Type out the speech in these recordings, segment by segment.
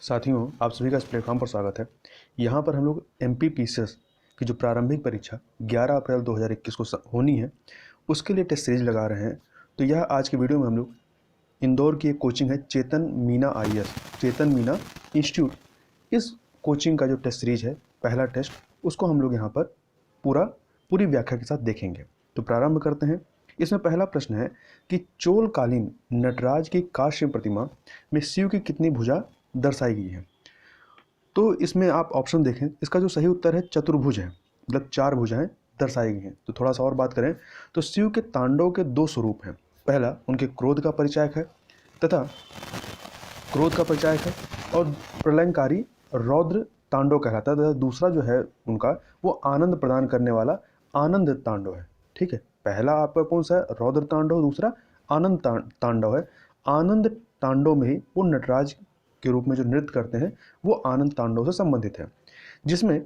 साथियों, आप सभी का इस प्लेटफॉर्म पर स्वागत है। यहाँ पर हम लोग MPPCS की जो प्रारंभिक परीक्षा 11 अप्रैल 2021 को होनी है, उसके लिए टेस्ट सीरीज लगा रहे हैं। तो यह आज के वीडियो में हम लोग इंदौर की एक कोचिंग है चेतन मीना IAS, चेतन मीना इंस्टीट्यूट, इस कोचिंग का जो टेस्ट सीरीज है, पहला टेस्ट, उसको हम लोग यहाँ पर पूरी व्याख्या के साथ देखेंगे। तो प्रारंभ करते हैं। इसमें पहला प्रश्न है कि चोलकालीन नटराज की कांस्य प्रतिमा में शिव की कितनी भुजा दर्शाई गई है। तो इसमें आप ऑप्शन देखें, इसका जो सही उत्तर है चतुर्भुज है, मतलब 4 भुजाएं दर्शाई गई हैं। तो थोड़ा सा और बात करें तो शिव के तांडव के 2 स्वरूप हैं। पहला उनके क्रोध का परिचायक है तथा क्रोध का परिचायक है और प्रलयंकारी रौद्र तांडव कहलाता है तथा दूसरा जो है उनका वो आनंद प्रदान करने वाला आनंद तांडव है। ठीक है, पहला आपका कौन सा है, रौद्र तांडव, दूसरा आनंद तांडव है। आनंद तांडव में ही वो नटराज के रूप में जो नृत्य करते हैं वो आनंद तांडव से संबंधित है, जिसमें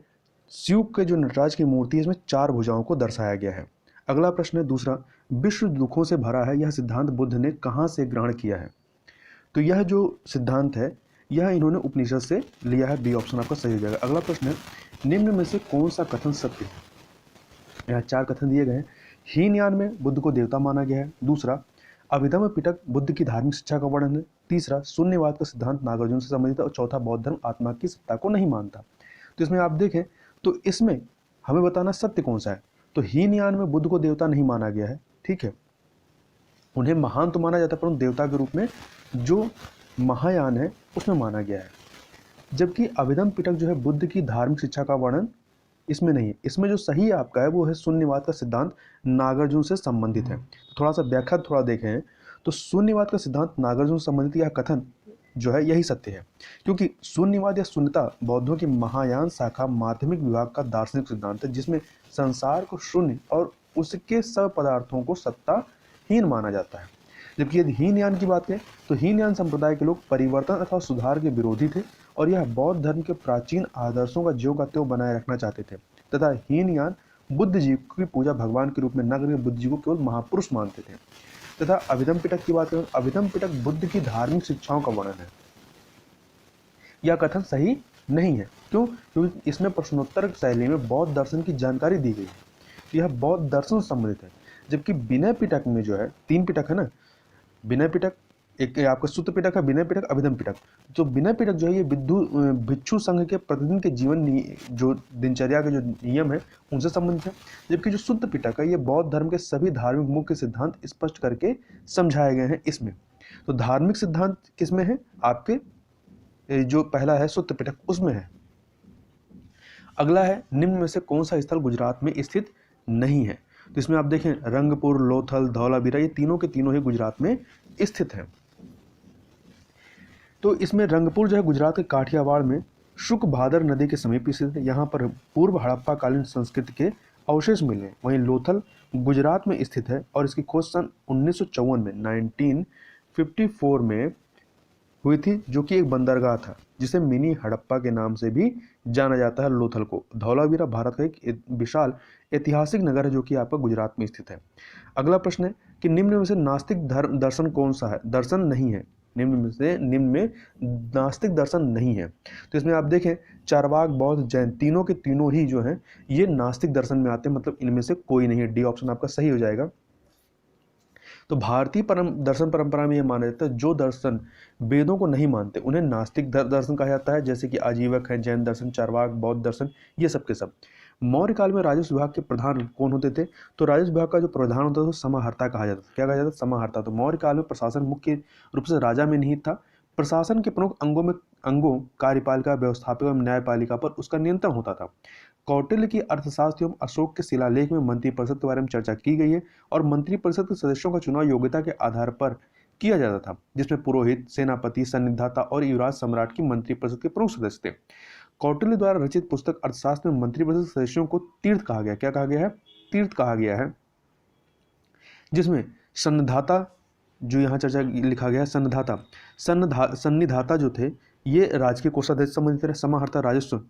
शिव के जो नटराज की मूर्ति है इसमें 4 भुजाओं को दर्शाया गया है। अगला प्रश्न है दूसरा, विश्व दुखों से भरा है, यह सिद्धांत बुद्ध ने कहाँ से ग्रहण किया है। तो यह जो सिद्धांत है यह इन्होंने उपनिषद से लिया है। बी ऑप्शन आपका सही हो जाएगा। अगला प्रश्न है, निम्न में से कौन सा कथन सत्य है। यहाँ 4 कथन दिए गए हैं। हीनयान में बुद्ध को देवता माना गया है। दूसरा, अभिधम्म पिटक बुद्ध की धार्मिक शिक्षा का वर्णन है। तीसरा, शून्यवाद का सिद्धांत नागार्जुन से संबंधित है। और चौथा, बौद्ध धर्म आत्मा की सत्ता को नहीं मानता। तो इसमें आप देखें तो इसमें हमें बताना सत्य कौन सा है। तो हीनयान में बुद्ध को देवता नहीं माना गया है, ठीक है, उन्हें महान तो माना जाता है परंतु देवता के रूप में जो महायान है उसमें माना गया है। जबकि अभिधम्म पिटक जो है बुद्ध की धार्मिक शिक्षा का वर्णन इसमें नहीं है। इसमें जो सही आपका है वो है शून्यवाद का सिद्धांत नागार्जुन से संबंधित है। थोड़ा सा व्याख्या थोड़ा देखें तो शून्यवाद का सिद्धांत नागार्जुन से संबंधित यह कथन जो है यही सत्य है, क्योंकि शून्यवाद या शून्यता बौद्धों की महायान शाखा माध्यमिक विभाग का दार्शनिक सिद्धांत है, जिसमें संसार को शून्य और उसके सब पदार्थों को सत्ताहीन माना जाता है। जबकि यदि हीनयान की बात करें तो हीनयान संप्रदाय के लोग परिवर्तन अथवा सुधार के विरोधी थे और यह बौद्ध धर्म के प्राचीन आदर्शों का ज्यों का त्यों बनाए रखना चाहते थे तथा हीनयान बुद्ध जी की पूजा भगवान के रूप में न करके बुद्ध जी को केवल महापुरुष मानते थे। तथा अभिधम्म पिटक की बात करें, अभिधम्म पिटक बुद्ध की धार्मिक शिक्षाओं का वर्णन है। यह कथन सही नहीं है। क्यों? क्योंकि इसमें प्रश्नोत्तर शैली में बौद्ध दर्शन की जानकारी दी गई है, तो यह बौद्ध दर्शन से संबंधित है। जबकि विनय पिटक में जो है 3 पिटक है ना, विनय पिटक, एक आपका सूत्र पिटक है, विनय पिटक, अभिधम्म पिटक। जो विनय पिटक जो है ये भिक्षु संघ के प्रतिदिन के जीवन जो दिनचर्या के जो नियम है उनसे संबंधित है। जबकि जो शुद्ध पिटक है ये बौद्ध धर्म के सभी धार्मिक मुख्य सिद्धांत स्पष्ट करके समझाए गए हैं इसमें। तो धार्मिक सिद्धांत किसमें है, आपके जो पहला है शुद्ध पिटक उसमें है। अगला है, निम्न में से कौन सा स्थल गुजरात में स्थित नहीं है। तो इसमें आप देखें रंगपुर, लोथल, धौलावीरा, ये तीनों के तीनों ही गुजरात में स्थित हैं। तो इसमें रंगपुर जो है गुजरात के काठियावाड़ में शुक भादर नदी के समीप स्थित है। यहाँ पर पूर्व हड़प्पा कालीन संस्कृति के अवशेष मिले। वहीं लोथल गुजरात में स्थित है और इसकी खोज सन 1954 में 1954 में हुई थी, जो कि एक बंदरगाह था जिसे मिनी हड़प्पा के नाम से भी जाना जाता है लोथल को। धौलावीरा भारत का एक विशाल ऐतिहासिक नगर है जो कि आपका गुजरात में स्थित है। अगला प्रश्न है कि निम्न में से नास्तिक दर्शन कौन सा है। दर्शन नहीं है, निम्न में नास्तिक दर्शन नहीं है। तो इसमें आप देखें चारवाक, बौद्ध, जैन तीनों के तीनों ही जो हैं ये नास्तिक दर्शन में आते हैं, मतलब इनमें से कोई नहीं है। डी ऑप्शन आपका सही हो जाएगा। तो भारतीय दर्शन परंपरा में यह माना जाता है जो दर्शन वेदों को नहीं मानते उन्हें नास्तिक दर्शन कहा जाता है, जैसे कि आजीवक है, जैन दर्शन, चारवाक, बौद्ध दर्शन, ये सब के सब। मौर्य काल में राजस्व विभाग के प्रधान कौन होते थे। तो राजस्व विभाग का जो प्रधान होता था वो समाहर्ता कहा जाता था। क्या कहा जाता था, समाहर्ता। तो मौर्य काल में प्रशासन मुख्य रूप से राजा में निहित था। प्रशासन के प्रमुख अंगों कार्यपालिका, व्यवस्थापिका एवं न्यायपालिका पर उसका नियंत्रण होता था। कौटिल्य की अर्थशास्त्र एवं अशोक के शिलालेख में मंत्रिपरिषद के बारे में चर्चा की गई है और मंत्रिपरिषद के सदस्यों का चुनाव योग्यता के आधार पर किया जाता था, जिसमें पुरोहित, सेनापति, सन्निधाता और युवराज सम्राट की मंत्रिपरिषद के प्रमुख सदस्य थे। कौटिल्य द्वारा रचित पुस्तक अर्थशास्त्र में मंत्रिपरिषद सदस्यों को तीर्थ कहा गया। क्या कहा गया है, तीर्थ कहा गया है, जिसमें सन्निधाता जो यहाँ चर्चा लिखा गया है, सन्निधाता जो थे ये राजकीय कोषाध्यक्ष से संबंधित थे। समाहर्ता राजस्व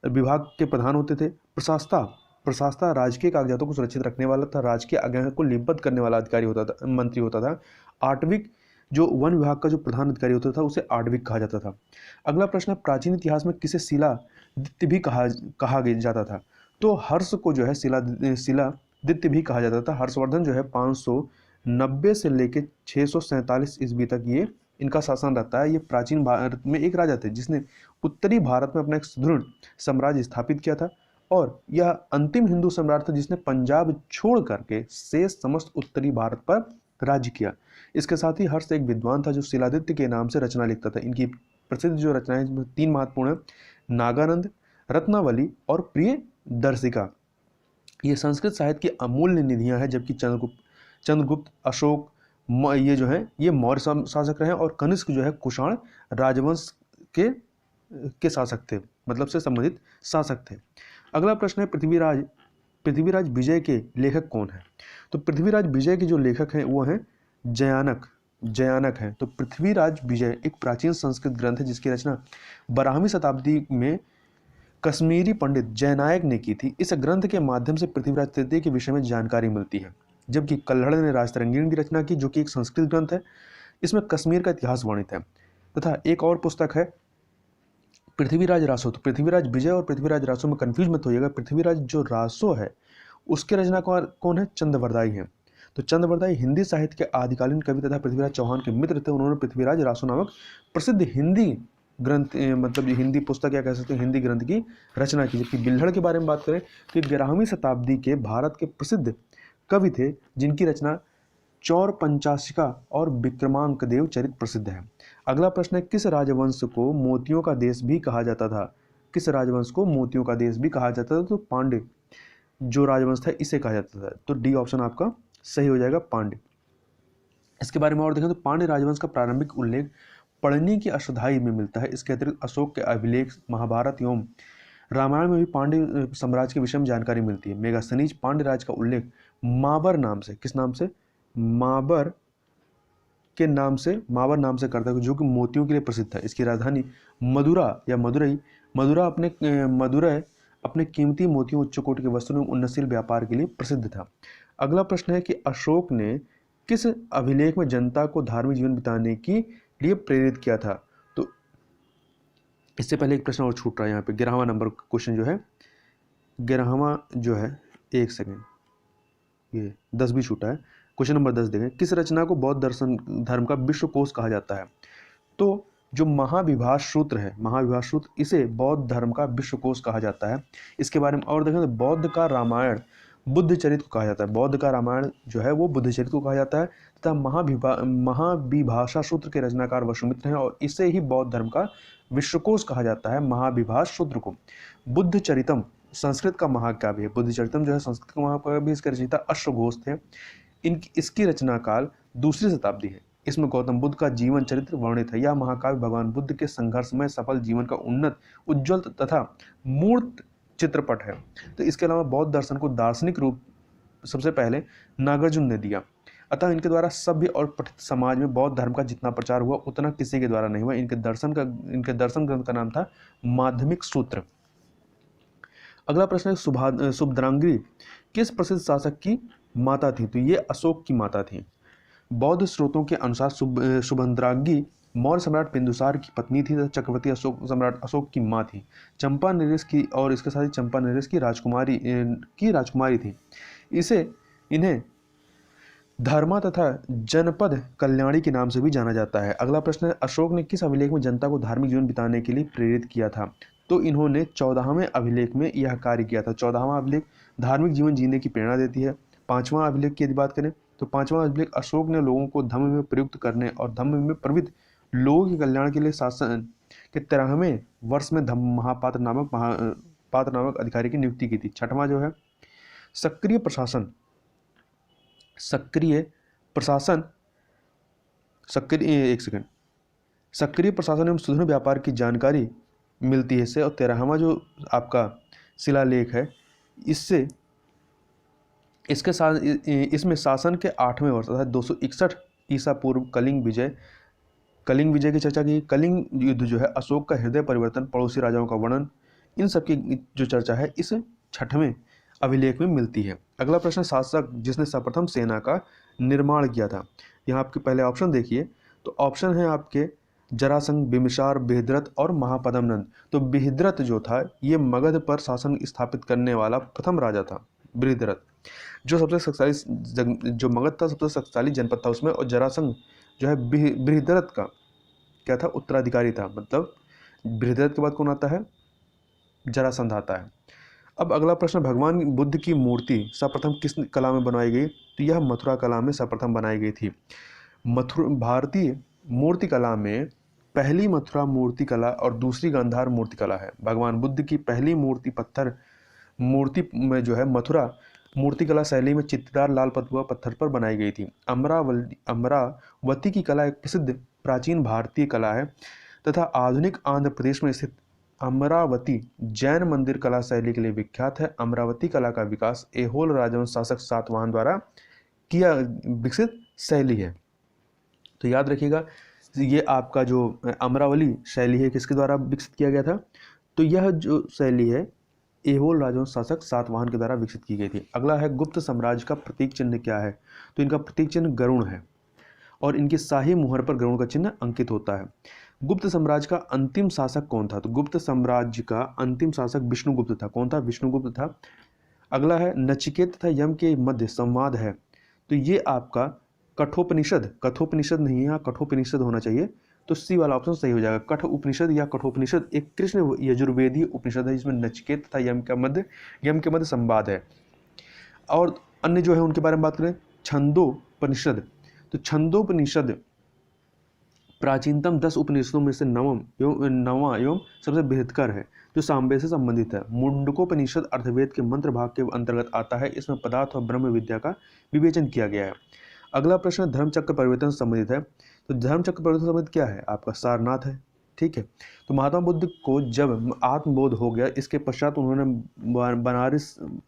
विभाग के प्रधान होते थे। प्रशासता राजकीय कागजातों को सुरक्षित रखने वाला था। राजकीय आज्ञा को लिपिबद्ध करने वाला अधिकारी होता था, मंत्री होता था। आठविक जो वन विभाग का जो प्रधान अधिकारी होता था उसे आडविक कहा जाता था। अगला प्रश्न है, प्राचीन इतिहास में किसे शिलादित्य भी कहा जाता था? तो हर्ष को जो है शिलादित्य भी कहा जाता था। हर्षवर्धन जो है 590 से लेकर 647 ईस्वी तक ये इनका शासन रहता है। ये प्राचीन भारत में एक राजा थे जिसने उत्तरी भारत में अपना एक सुदृढ़ साम्राज्य स्थापित किया था, और यह अंतिम हिंदू सम्राट था जिसने पंजाब छोड़ करके शेष समस्त उत्तरी भारत पर राज्य किया। इसके साथ ही हर्ष एक विद्वान था जो शिलादित्य के नाम से रचना लिखता था। इनकी प्रसिद्ध जो रचनाएं हैं 3 महत्वपूर्ण है, नागानंद, रत्नावली और प्रियदर्शिका। ये संस्कृत साहित्य की अमूल्य निधियां हैं, जबकि चंद्रगुप्त, अशोक ये जो है ये मौर्य शासक रहे, और कनिष्क जो है कुषाण राजवंश के शासक थे, मतलब से संबंधित शासक थे। अगला प्रश्न है, पृथ्वीराज विजय के लेखक कौन है? तो पृथ्वीराज विजय के जो लेखक हैं वो हैं जयानक हैं। तो पृथ्वीराज विजय एक प्राचीन संस्कृत ग्रंथ है जिसकी रचना 12वीं शताब्दी में कश्मीरी पंडित जयनायक ने की थी। इस ग्रंथ के माध्यम से पृथ्वीराज तृतीय के विषय में जानकारी मिलती है, जबकि कल्हड़ ने राजतरंगिणी की रचना की जो कि एक संस्कृत ग्रंथ है। इसमें कश्मीर का इतिहास वर्णित है। तथा एक और पुस्तक है पृथ्वीराज रासो। तो पृथ्वीराज विजय और पृथ्वीराज रासो में कंफ्यूज मत होइएगा। पृथ्वीराज जो रासो है उसके रचनाकार कौन है? चंद्रवरदाई हैं। तो चंद्रवरदाई हिंदी साहित्य के आदिकालीन कवि तथा पृथ्वीराज चौहान के मित्र थे। उन्होंने पृथ्वीराज रासो नामक प्रसिद्ध हिंदी ग्रंथ, मतलब हिंदी पुस्तक या कह सकते हैं हिंदी ग्रंथ की रचना की। जबकि बिल्हड़ के बारे में बात करें तो 11वीं शताब्दी के भारत के प्रसिद्ध कवि थे जिनकी रचना चौर पंचाशिका और विक्रमांक देव चरित प्रसिद्ध है। अगला प्रश्न है, किस राजवंश को मोतियों का देश भी कहा जाता था? किस राजवंश को मोतियों का देश भी कहा जाता था? तो पांड्य जो राजवंश था इसे कहा जाता था। तो डी ऑप्शन आपका सही हो जाएगा, पांड्य। इसके बारे में और देखें तो पांड्य राजवंश का प्रारंभिक उल्लेख पढ़नी की अष्टधाई में मिलता है। इसके अतिरिक्त अशोक के अभिलेख, महाभारत एवं रामायण में भी पांड्य साम्राज्य के विषय में जानकारी मिलती है। मेगास्थनीज पांड्य राज का उल्लेख माबर नाम से, किस नाम से? माबर नाम से करता है, जो कि मोतियों के लिए प्रसिद्ध है। इसकी राजधानी मदुरा अपने कीमती मोतियों, उच्च कोटि के वस्त्रों एवं उन्नतशील व्यापार के लिए प्रसिद्ध था। अगला प्रश्न है कि अशोक ने किस अभिलेख में जनता को धार्मिक जीवन बिताने के लिए प्रेरित किया था? तो इससे पहले एक प्रश्न और छूट रहा है यहाँ पे, 11वां नंबर क्वेश्चन जो है, 11वां जो है, एक सेकेंड, ये 10 भी छूटा है। क्वेश्चन नंबर 10 देखें, किस रचना को बौद्ध दर्शन धर्म का विश्वकोश कहा जाता है? तो जो महाविभाष सूत्र है, इसे बौद्ध धर्म का विश्वकोश कहा जाता है। इसके बारे में और देखें तो बौद्ध का रामायण बुद्ध चरित्र को कहा जाता है। बौद्ध का रामायण जो है वो बुद्ध चरित्र को कहा जाता है तथा महाविभाषा सूत्र के रचनाकार वसुमित्र हैं, और इसे ही बौद्ध धर्म का विश्वकोश कहा जाता है, महाविभाष सूत्र को। बुद्ध चरितम संस्कृत का महाकाव्य है। बुद्ध चरितम जो है संस्कृत का महाकाव्य, इसके रचयिता अश्वघोष थे। इसकी रचना काल 2री शताब्दी है। इसमें गौतम बुद्ध का जीवन चरित्र वर्णित है। यह महाकाव्य भगवान बुद्ध के संघर्षमय सफल जीवन का उन्नत, उज्ज्वल तथा मूर्त चित्रपट है। तो इसके अलावा बौद्ध दर्शन को दार्शनिक रूप सबसे पहले नागार्जुन ने दिया। अतः इनके द्वारा सभ्य और पठित समाज में बौद्ध धर्म का जितना प्रचार हुआ उतना किसी के द्वारा नहीं हुआ। इनके दर्शन ग्रंथ का नाम था माध्यमिक सूत्र। अगला प्रश्न है, सुभद्रांगी किस प्रसिद्ध शासक की माता थी? तो ये अशोक की माता थी। बौद्ध स्रोतों के अनुसार सुभद्रांगी मौर्य सम्राट बिंदुसार की पत्नी थी तथा चक्रवर्ती सम्राट अशोक की मां थी। चंपा नरेश की, और इसके साथ ही चंपा नरेश की राजकुमारी थी। इन्हें धर्मा तथा जनपद कल्याणी के नाम से भी जाना जाता है। अगला प्रश्न है, अशोक ने किस अभिलेख में जनता को धार्मिक जीवन बिताने के लिए प्रेरित किया था? तो इन्होंने 14वें अभिलेख में यह कार्य किया था। 14वां अभिलेख धार्मिक जीवन जीने की प्रेरणा देती है। 5वां अभिलेख की यदि बात करें तो 5वां अभिलेख अशोक ने लोगों को धम्म में प्रयुक्त करने और धम्म में प्रवृत्त लोगों के कल्याण के लिए शासन के 13वें वर्ष में धम्म महापात्र नामक अधिकारी की नियुक्ति की थी। 6वां जो है सक्रिय प्रशासन एवं सुदृढ़ व्यापार की जानकारी मिलती है इससे। और 13वां जो आपका शिलालेख है इसमें शासन के 8वें वर्ष अर्थात 261 ईसा पूर्व कलिंग विजय की चर्चा की। कलिंग युद्ध जो है, अशोक का हृदय परिवर्तन, पड़ोसी राजाओं का वर्णन, इन सब की जो चर्चा है इस 6वें अभिलेख में मिलती है। अगला प्रश्न, शासक जिसने सर्वप्रथम सेना का निर्माण किया था? यहाँ आपके पहले ऑप्शन देखिए तो ऑप्शन है आपके जरासंध, बिम्बिसार, बृहद्रथ और महापद्मनंद। तो बृहद्रथ जो था ये मगध पर शासन स्थापित करने वाला प्रथम राजा था, बृहद्रथ, जो सबसे शक्तिशाली जो मगध था सबसे शक्तिशाली जनपद था उसमें, और जरासंध जो है बृहद्रथ का क्या था, उत्तराधिकारी था। मतलब बृहद्रथ के बाद कौन आता है, जरासंध आता है। अब अगला प्रश्न, भगवान बुद्ध की मूर्ति सर्वप्रथम किस कला में बनाई गई? तो यह मथुरा कला में सर्वप्रथम बनाई गई थी। भारतीय मूर्ति कला में पहली मथुरा मूर्ति कला और दूसरी गांधार मूर्ति कला है। भगवान बुद्ध की पहली मूर्ति पत्थर मूर्ति में जो है मथुरा मूर्ति कला शैली में चित्तदार लाल पतुआ पत्थर पर बनाई गई थी। अमरावती की कला एक प्रसिद्ध प्राचीन भारतीय कला है तथा आधुनिक आंध्र प्रदेश में स्थित अमरावती जैन मंदिर कला शैली के लिए विख्यात है। अमरावती कला का विकास ऐहोल राजवंश शासक सातवाहन द्वारा किया विकसित शैली है। तो याद रखिएगा ये आपका जो अमरावली शैली है किसके द्वारा विकसित किया गया था? तो यह जो शैली है ऐहोल राजवंश शासक सातवाहन के द्वारा विकसित की गई थी। अगला है गुप्त साम्राज्य का प्रतीक चिन्ह क्या है? तो इनका प्रतीक चिन्ह गरुड़ है और इनकी शाही मुहर पर गरुड़ का चिन्ह अंकित होता है। गुप्त साम्राज्य का अंतिम शासक कौन था? तो गुप्त साम्राज्य का अंतिम शासक विष्णुगुप्त था। कौन था? विष्णुगुप्त था। अगला है नचिकेत तथा यम के मध्य संवाद है। तो ये आपका कठोपनिषद नहीं है, यहाँ कठोपनिषद होना चाहिए। तो सी वाला ऑप्शन सही हो जाएगा। कठ उपनिषद या कठोपनिषद एक कृष्ण यजुर्वेदीय उपनिषद है जिसमें नचिकेत तथा यम के मध्य संवाद है। और अन्य जो है उनके बारे में बात करें, छंदोपनिषद। तो छंदोपनिषद प्राचीनतम 10 उपनिषदों में से नवा एवं सबसे बृहत्तर है जो सामवेद से संबंधित है। मुंडकोपनिषद अर्थवेद के मंत्र भाग के अंतर्गत आता है। इसमें पदार्थ और ब्रह्म विद्या का विवेचन किया गया है। अगला प्रश्न धर्मचक्र परिवर्तन से संबंधित है। तो धर्मचक्र परिवर्तन संबंधित क्या है? आपका सारनाथ है। ठीक है, तो महात्मा बुद्ध को जब आत्मबोध हो गया इसके पश्चात उन्होंने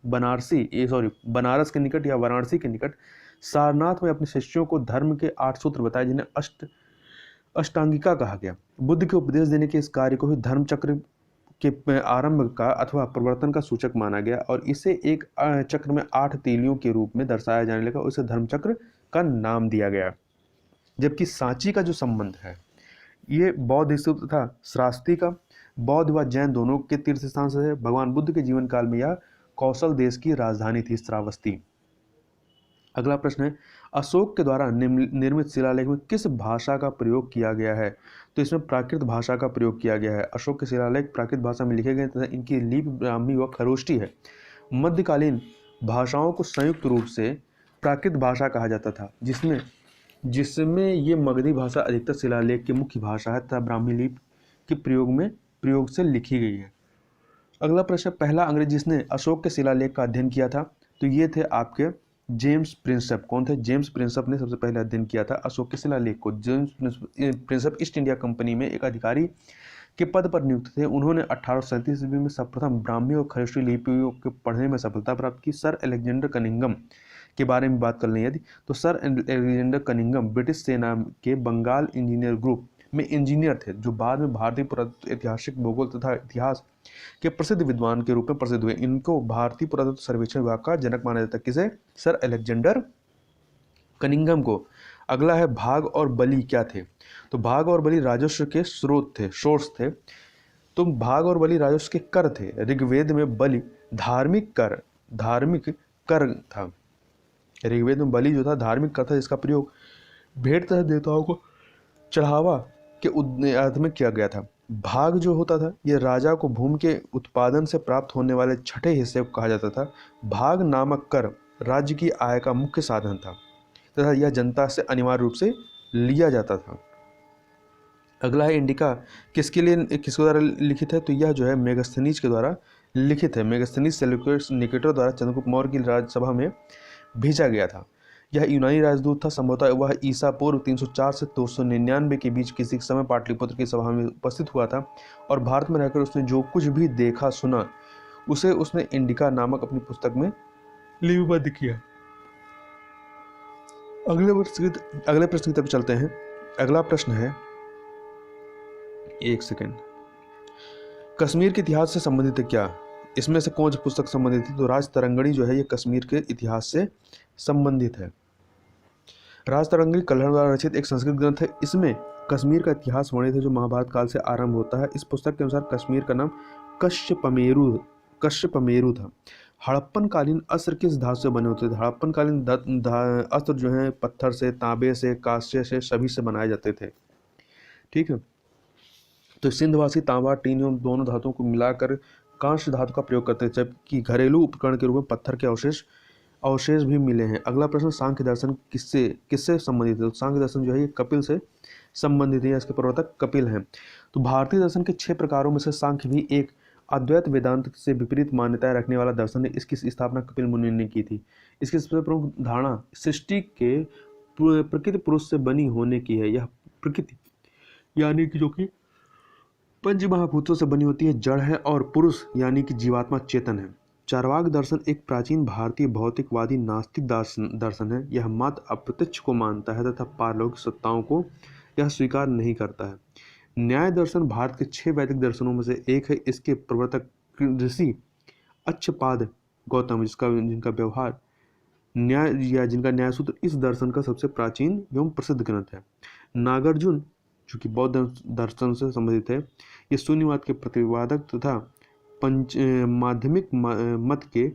बनारस के निकट या वाराणसी के निकट सारनाथ में अपने शिष्यों को धर्म के 8 सूत्र बताए जिन्हें अष्टांगिका कहा गया। बुद्ध के उपदेश देने के इस कार्य को ही धर्मचक्र के आरंभ का अथवा परिवर्तन का सूचक माना गया और इसे एक चक्र में 8 तीलियों के रूप में दर्शाया जाने लगा। उसे धर्मचक्र का नाम दिया गया। जबकि सांची का जो संबंध है ये बौद्ध स्तूप तथा श्रावस्ती का बौद्ध व जैन दोनों के तीर्थ स्थान से है। भगवान बुद्ध के जीवन काल में यह कौशल देश की राजधानी थी, श्रावस्ती। अगला प्रश्न है अशोक के द्वारा निर्मित शिलालेख में किस भाषा का प्रयोग किया गया है? तो इसमें प्राकृत भाषा का प्रयोग किया गया है। अशोक के शिलालेख प्राकृत भाषा में लिखे गए तथा इनकी लिपि ब्राह्मी व खरोष्टी है। मध्यकालीन भाषाओं को संयुक्त रूप से प्राकृत भाषा कहा जाता था जिसमें ये मगधी भाषा अधिकतर शिलालेख की मुख्य भाषा है तथा ब्राह्मी लिपि के प्रयोग से लिखी गई है। अगला प्रश्न, पहला अंग्रेज जिसने अशोक के शिलालेख का अध्ययन किया था तो ये थे आपके जेम्स प्रिंसेप। कौन थे? जेम्स प्रिंसेप ने सबसे पहले अध्ययन किया था अशोक के शिलालेख को। James Prinsep east India company में एक अधिकारी के पद पर नियुक्त थे। उन्होंने 1837 ईस्वी में सर्वप्रथम ब्राह्मी और खरोष्टी लिपियों को पढ़ने में सफलता प्राप्त की। सर अलेक्जेंडर कनिंघम के बारे में बात कर लें यदि, तो सर अलेक्जेंडर कनिंघम ब्रिटिश सेना के बंगाल इंजीनियर ग्रुप में इंजीनियर थे जो बाद में भारतीय पुरातत्व, ऐतिहासिक भूगोल तथा इतिहास के प्रसिद्ध विद्वान के रूप में प्रसिद्ध हुए। इनको भारतीय पुरातत्व सर्वेक्षण विभाग का जनक माना जाता है। किसे? सर अलेक्जेंडर कनिंघम को। अगला है भाग और बलि क्या थे? तो भाग और बलि राजस्व के सोर्स थे। तो भाग और बलि राजस्व के कर थे। ऋग्वेद में बलि धार्मिक कर था। ऋग्वेद में बलि जो था धार्मिक कर था जिसका प्रयोग भेंट तथा देवताओं को चढ़ावा के अर्थ में किया गया था। भाग जो होता था ये राजा को भूमि के उत्पादन से प्राप्त होने वाले छठे हिस्से को कहा जाता था। भाग नामक कर राज्य की आय का मुख्य साधन था तथा यह जनता से अनिवार्य रूप से लिया जाता था। अगला है इंडिका किसके द्वारा लिखित है? तो यह जो है मेगास्थनीज के द्वारा लिखित है। मेगास्थनीज सेल्यूकस निकेटर द्वारा चंद्रगुप्त मौर्य की राज्यसभा में भेजा गया था। यह यूनानी राजदूत था। संभवतः वह ईसा पूर्व 304 से 299 के बीच किसी समय पाटलिपुत्र की सभा में उपस्थित हुआ था और भारत में रहकर उसने जो कुछ भी देखा सुना उसे उसने इंडिका नामक अपनी पुस्तक में लिपिबद्ध किया। अगले प्रश्न की तरफ चलते हैं। अगला प्रश्न है, एक सेकेंड, कश्मीर के इतिहास से संबंधित है क्या? इसमें से कौन सी पुस्तक संबंधित है? तो राज तरंगणी जो है ये कश्मीर के इतिहास से संबंधित है। राजतरंगी कल्हड़ द्वारा रचित एक संस्कृत ग्रंथ है। इसमें कश्मीर का इतिहास वर्णित है जो महाभारत काल से आरंभ होता है। इस पुस्तक के अनुसार कश्मीर का नाम कश्यपमेरु था। हड़प्पन कालीन अस्त्र किस धातु से बने होते थे? हड़प्पन कालीन अस्त्र जो है पत्थर से, तांबे से, कांस्य से, सभी से बनाए जाते थे। ठीक है, तो सिंधवासी तांबा, टीन एवं दोनों धातुओं को मिलाकर कांस्य धातु का प्रयोग करते थे, जबकि घरेलू उपकरण के रूप में पत्थर के अवशेष भी मिले हैं। अगला प्रश्न, सांख्य दर्शन किससे किससे संबंधित है? तो सांख्य दर्शन जो है ये कपिल से संबंधित है, इसके प्रवर्तक कपिल हैं। तो भारतीय दर्शन के 6 प्रकारों में से सांख्य भी एक अद्वैत वेदांत से विपरीत मान्यताएं रखने वाला दर्शन है। इसकी स्थापना कपिल मुनि ने की थी। इसकी सबसे प्रमुख धारणा सृष्टि के प्रकृति पुरुष से बनी होने की है। यह प्रकृति यानी कि जो कि पंच महाभूतों से बनी होती है, जड़ है, और पुरुष यानी कि जीवात्मा चेतन है। चार्वाक दर्शन एक प्राचीन भारतीय भौतिकवादी नास्तिक दर्शन है। यह मात्र अप्रत्यक्ष को मानता है तथा पारलौकिक सत्ताओं को यह स्वीकार नहीं करता है। न्याय दर्शन भारत के 6 वैदिक दर्शनों में से एक है। इसके प्रवर्तक ऋषि अच्छपाद गौतम, जिनका व्यवहार न्याय या जिनका न्याय सूत्र इस दर्शन का सबसे प्राचीन एवं प्रसिद्ध ग्रंथ है। नागार्जुन जो कि बौद्ध दर्शन से संबंधित है, ये शून्यवाद के प्रतिपादक तथा माध्यमिक मत के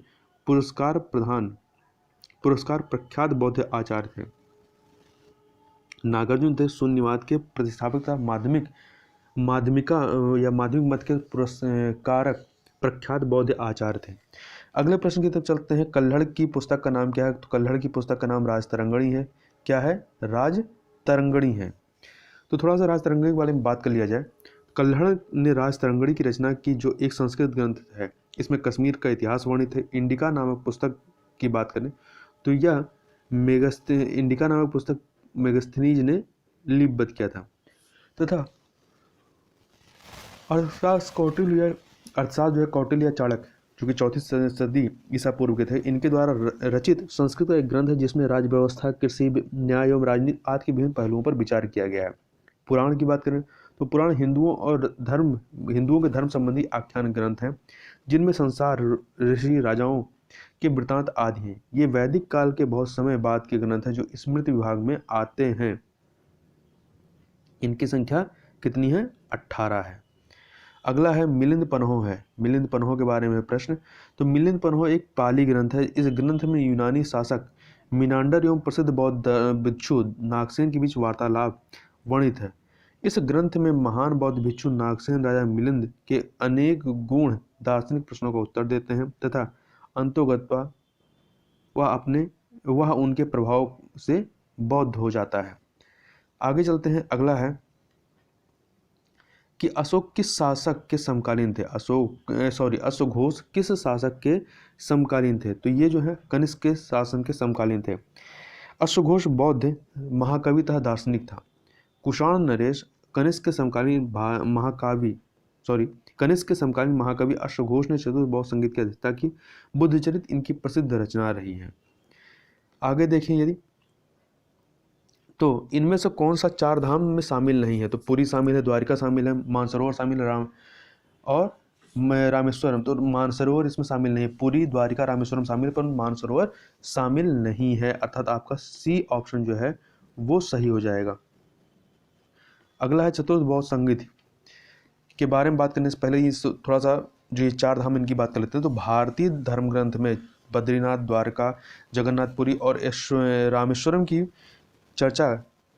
पुरस्कार प्रख्यात बौद्ध आचार्य थे। नागार्जुन थे शून्यवाद के प्रतिष्ठापक तथा माध्यमिक मत के पुरस्कारक प्रख्यात बौद्ध आचार्य थे। अगले प्रश्न की तरफ चलते हैं। कल्हड़ की पुस्तक का नाम क्या है? तो कल्हड़ की पुस्तक का नाम राजतरंगिणी है। क्या है? राजतरंगिणी है। तो थोड़ा सा राजतरंगिणी के बारे में बात कर लिया जाए। कल्हड़ ने राजतरंगिणी की रचना की जो एक संस्कृत ग्रंथ है। इसमें कश्मीर का इतिहास वर्णित है। इंडिका नामक पुस्तक की बात करें तो यह इंडिका नामक पुस्तक मेगस्थनीज ने लिपिबद्ध किया था तथा अर्थशास्त्र जो है कौटिल्य चाणक्य जो कि 4वीं सदी ईसा पूर्व के थे, इनके द्वारा रचित संस्कृत का एक ग्रंथ है जिसमें राज्य व्यवस्था, कृषि, न्याय एवं राजनीति आदि के विभिन्न पहलुओं पर विचार किया गया है। पुराण की बात करें तो पुराण हिंदुओं के धर्म संबंधी आख्यान ग्रंथ हैं जिनमें संसार, ऋषि, राजाओं के वृतांत आदि हैं। ये वैदिक काल के बहुत समय बाद के ग्रंथ हैं जो स्मृति विभाग में आते हैं। इनकी संख्या कितनी है? 18 है। अगला है मिलिंद पन्हो है। मिलिंद पन्हो के बारे में प्रश्न। तो मिलिंद पन्हो एक पाली ग्रंथ है। इस ग्रंथ में यूनानी शासक मिनांडर एवं प्रसिद्ध बौद्ध भिक्षु नागसेन के बीच वार्तालाप वर्णित है। इस ग्रंथ में महान बौद्ध भिक्षु नागसेन राजा मिलिंद के अनेक गूढ़ दार्शनिक प्रश्नों का उत्तर देते हैं तथा अंतोगत्वा वह उनके प्रभाव से बौद्ध हो जाता है। आगे चलते हैं। अगला है कि अशोक किस शासक के समकालीन थे? अश्वघोष किस शासक के समकालीन थे? तो ये जो है कनिष्क के शासन के समकालीन थे। अश्वघोष बौद्ध महाकवि तथा दार्शनिक था। कुषाण नरेश कनिष्क के समकालीन महाकवि अश्वघोष ने चतुर्थ बौद्ध संगीत की अधिष्ठता की। बुद्धचरित इनकी प्रसिद्ध रचना रही है। आगे देखें यदि तो इनमें से कौन सा 4 धाम में शामिल नहीं है? तो पुरी शामिल है, द्वारिका शामिल है, मानसरोवर शामिल है, रामेश्वरम। तो मानसरोवर इसमें शामिल नहीं है। पुरी, द्वारिका, रामेश्वरम शामिल है पर मानसरोवर शामिल नहीं है, अर्थात आपका सी ऑप्शन जो है वो सही हो जाएगा। अगला है चतुर्थ बौद्ध संगीत के बारे में बात करने से पहले ये थोड़ा सा जो ये 4 धाम इनकी बात कर लेते हैं। तो भारतीय धर्म ग्रंथ में बद्रीनाथ, द्वारका, जगन्नाथपुरी और रामेश्वरम की चर्चा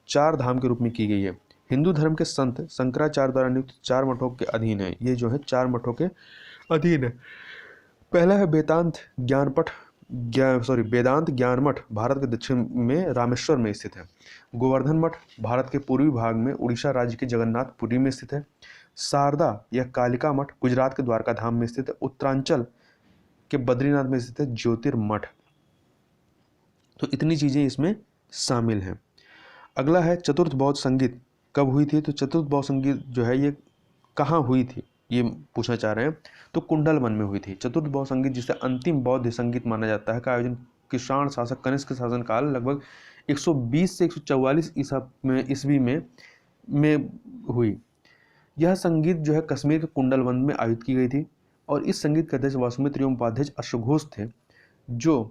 4 धाम के रूप में की गई है। हिंदू धर्म के संत शंकराचार्य द्वारा नियुक्त 4 मठों के अधीन है। ये जो है 4 मठों के अधीन है। पहला है वेदांत ज्ञान मठ, भारत के दक्षिण में रामेश्वर में स्थित है। गोवर्धन मठ भारत के पूर्वी भाग में उड़ीसा राज्य के जगन्नाथपुरी में स्थित है। शारदा या कालिका मठ गुजरात के द्वारका धाम में स्थित है। उत्तरांचल के बद्रीनाथ में स्थित है ज्योतिर्मठ। तो इतनी चीजें इसमें शामिल हैं। अगला है चतुर्थ बौद्ध संगीत कब हुई थी? तो चतुर्थ बौद्ध संगीत जो है ये कहाँ हुई थी ये पूछना चाह रहे हैं। तो कुंडलवन में हुई थी। चतुर्थ बौद्ध संगीत जिसे अंतिम बौद्ध संगीत माना जाता है का आयोजन कुषाण शासक कनिष्क के शासनकाल लगभग 120 से 144 ईस्वी में हुई। यह संगीत जो है कश्मीर के कुंडलवन में आयोजित की गई थी और इस संगीत के अध्यक्ष वासुमित्र एवं उपाध्यक्ष अश्वघोष थे जो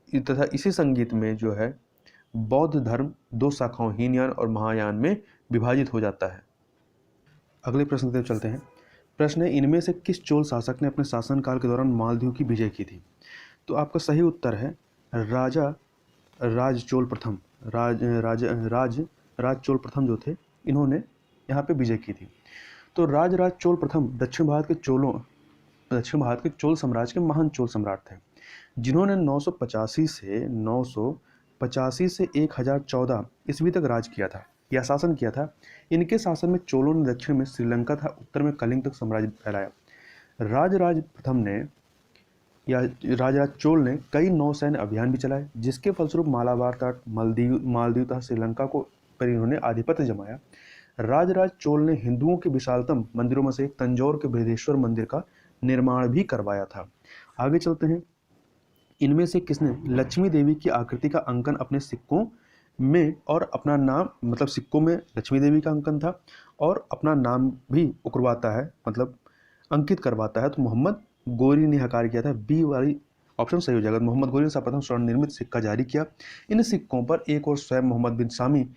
तथा इसी संगीत में जो है बौद्ध धर्म दो शाखाओं हीनयान और महायान में विभाजित हो जाता है। अगले प्रश्न की तरफ चलते हैं। प्रश्न है, इनमें से किस चोल शासक ने अपने शासनकाल के दौरान मालदीव की विजय की थी? तो आपका सही उत्तर है राजा राज चोल प्रथम। राज चोल प्रथम जो थे, इन्होंने यहाँ पे विजय की थी। तो राज चोल प्रथम दक्षिण भारत के चोल साम्राज्य के महान चोल सम्राट थे, जिन्होंने 985 से 1014 ईस्वी तक राज किया था या शासन किया था। इनके शासन में चोलों ने दक्षिण में श्रीलंका तथा उत्तर में कलिंग तक साम्राज्य फैलाया। राज प्रथम ने या राजराज चोल ने कई नौसैन्य अभियान भी चलाए, जिसके फलस्वरूप मालाबार तट, मालदीव तथा श्रीलंका को पर इन्होंने आधिपत्य जमाया। राजराज चोल ने हिंदुओं के विशालतम मंदिरों में से एक तंजौर के बृहदेश्वर मंदिर का निर्माण भी करवाया था। आगे चलते हैं। इनमें से किसने लक्ष्मी देवी की आकृति का अंकन अपने सिक्कों में और अपना नाम, मतलब सिक्कों में लक्ष्मी देवी का अंकन था और अपना नाम भी उकरवाता है, मतलब अंकित करवाता है? तो मोहम्मद गोरी ने कार्य किया था। बी वाली ऑप्शन सही हो जाएगा। मोहम्मद गोरी ने सर्वप्रथम स्वर्ण निर्मित सिक्का जारी किया। इन सिक्कों पर एक और स्वयं मोहम्मद बिन सामी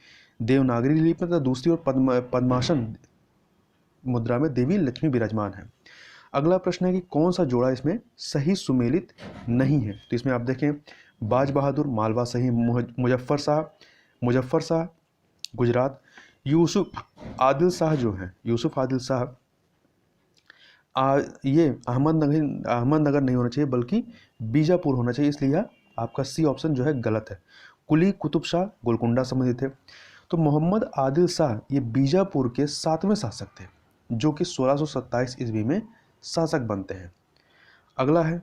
देवनागरी लिपि में तथा दूसरी ओर पद्मासन मुद्रा में देवी लक्ष्मी विराजमान है। अगला प्रश्न है कि कौन सा जोड़ा इसमें सही सुमेलित नहीं है? तो इसमें आप देखें, बाज बहादुर मालवा सही, मुजफ्फर शाह गुजरात, यूसुफ आदिल शाह जो है, यूसुफ आदिल शाह ये अहमदनगर नहीं होना चाहिए बल्कि बीजापुर होना चाहिए, इसलिए आपका सी ऑप्शन जो है गलत है। कुली कुतुब शाह गोलकुंडा संबंधित थे। तो मोहम्मद आदिल शाह ये बीजापुर के 7वें शासक थे, जो कि 1627 ईस्वी में शासक बनते हैं। अगला है,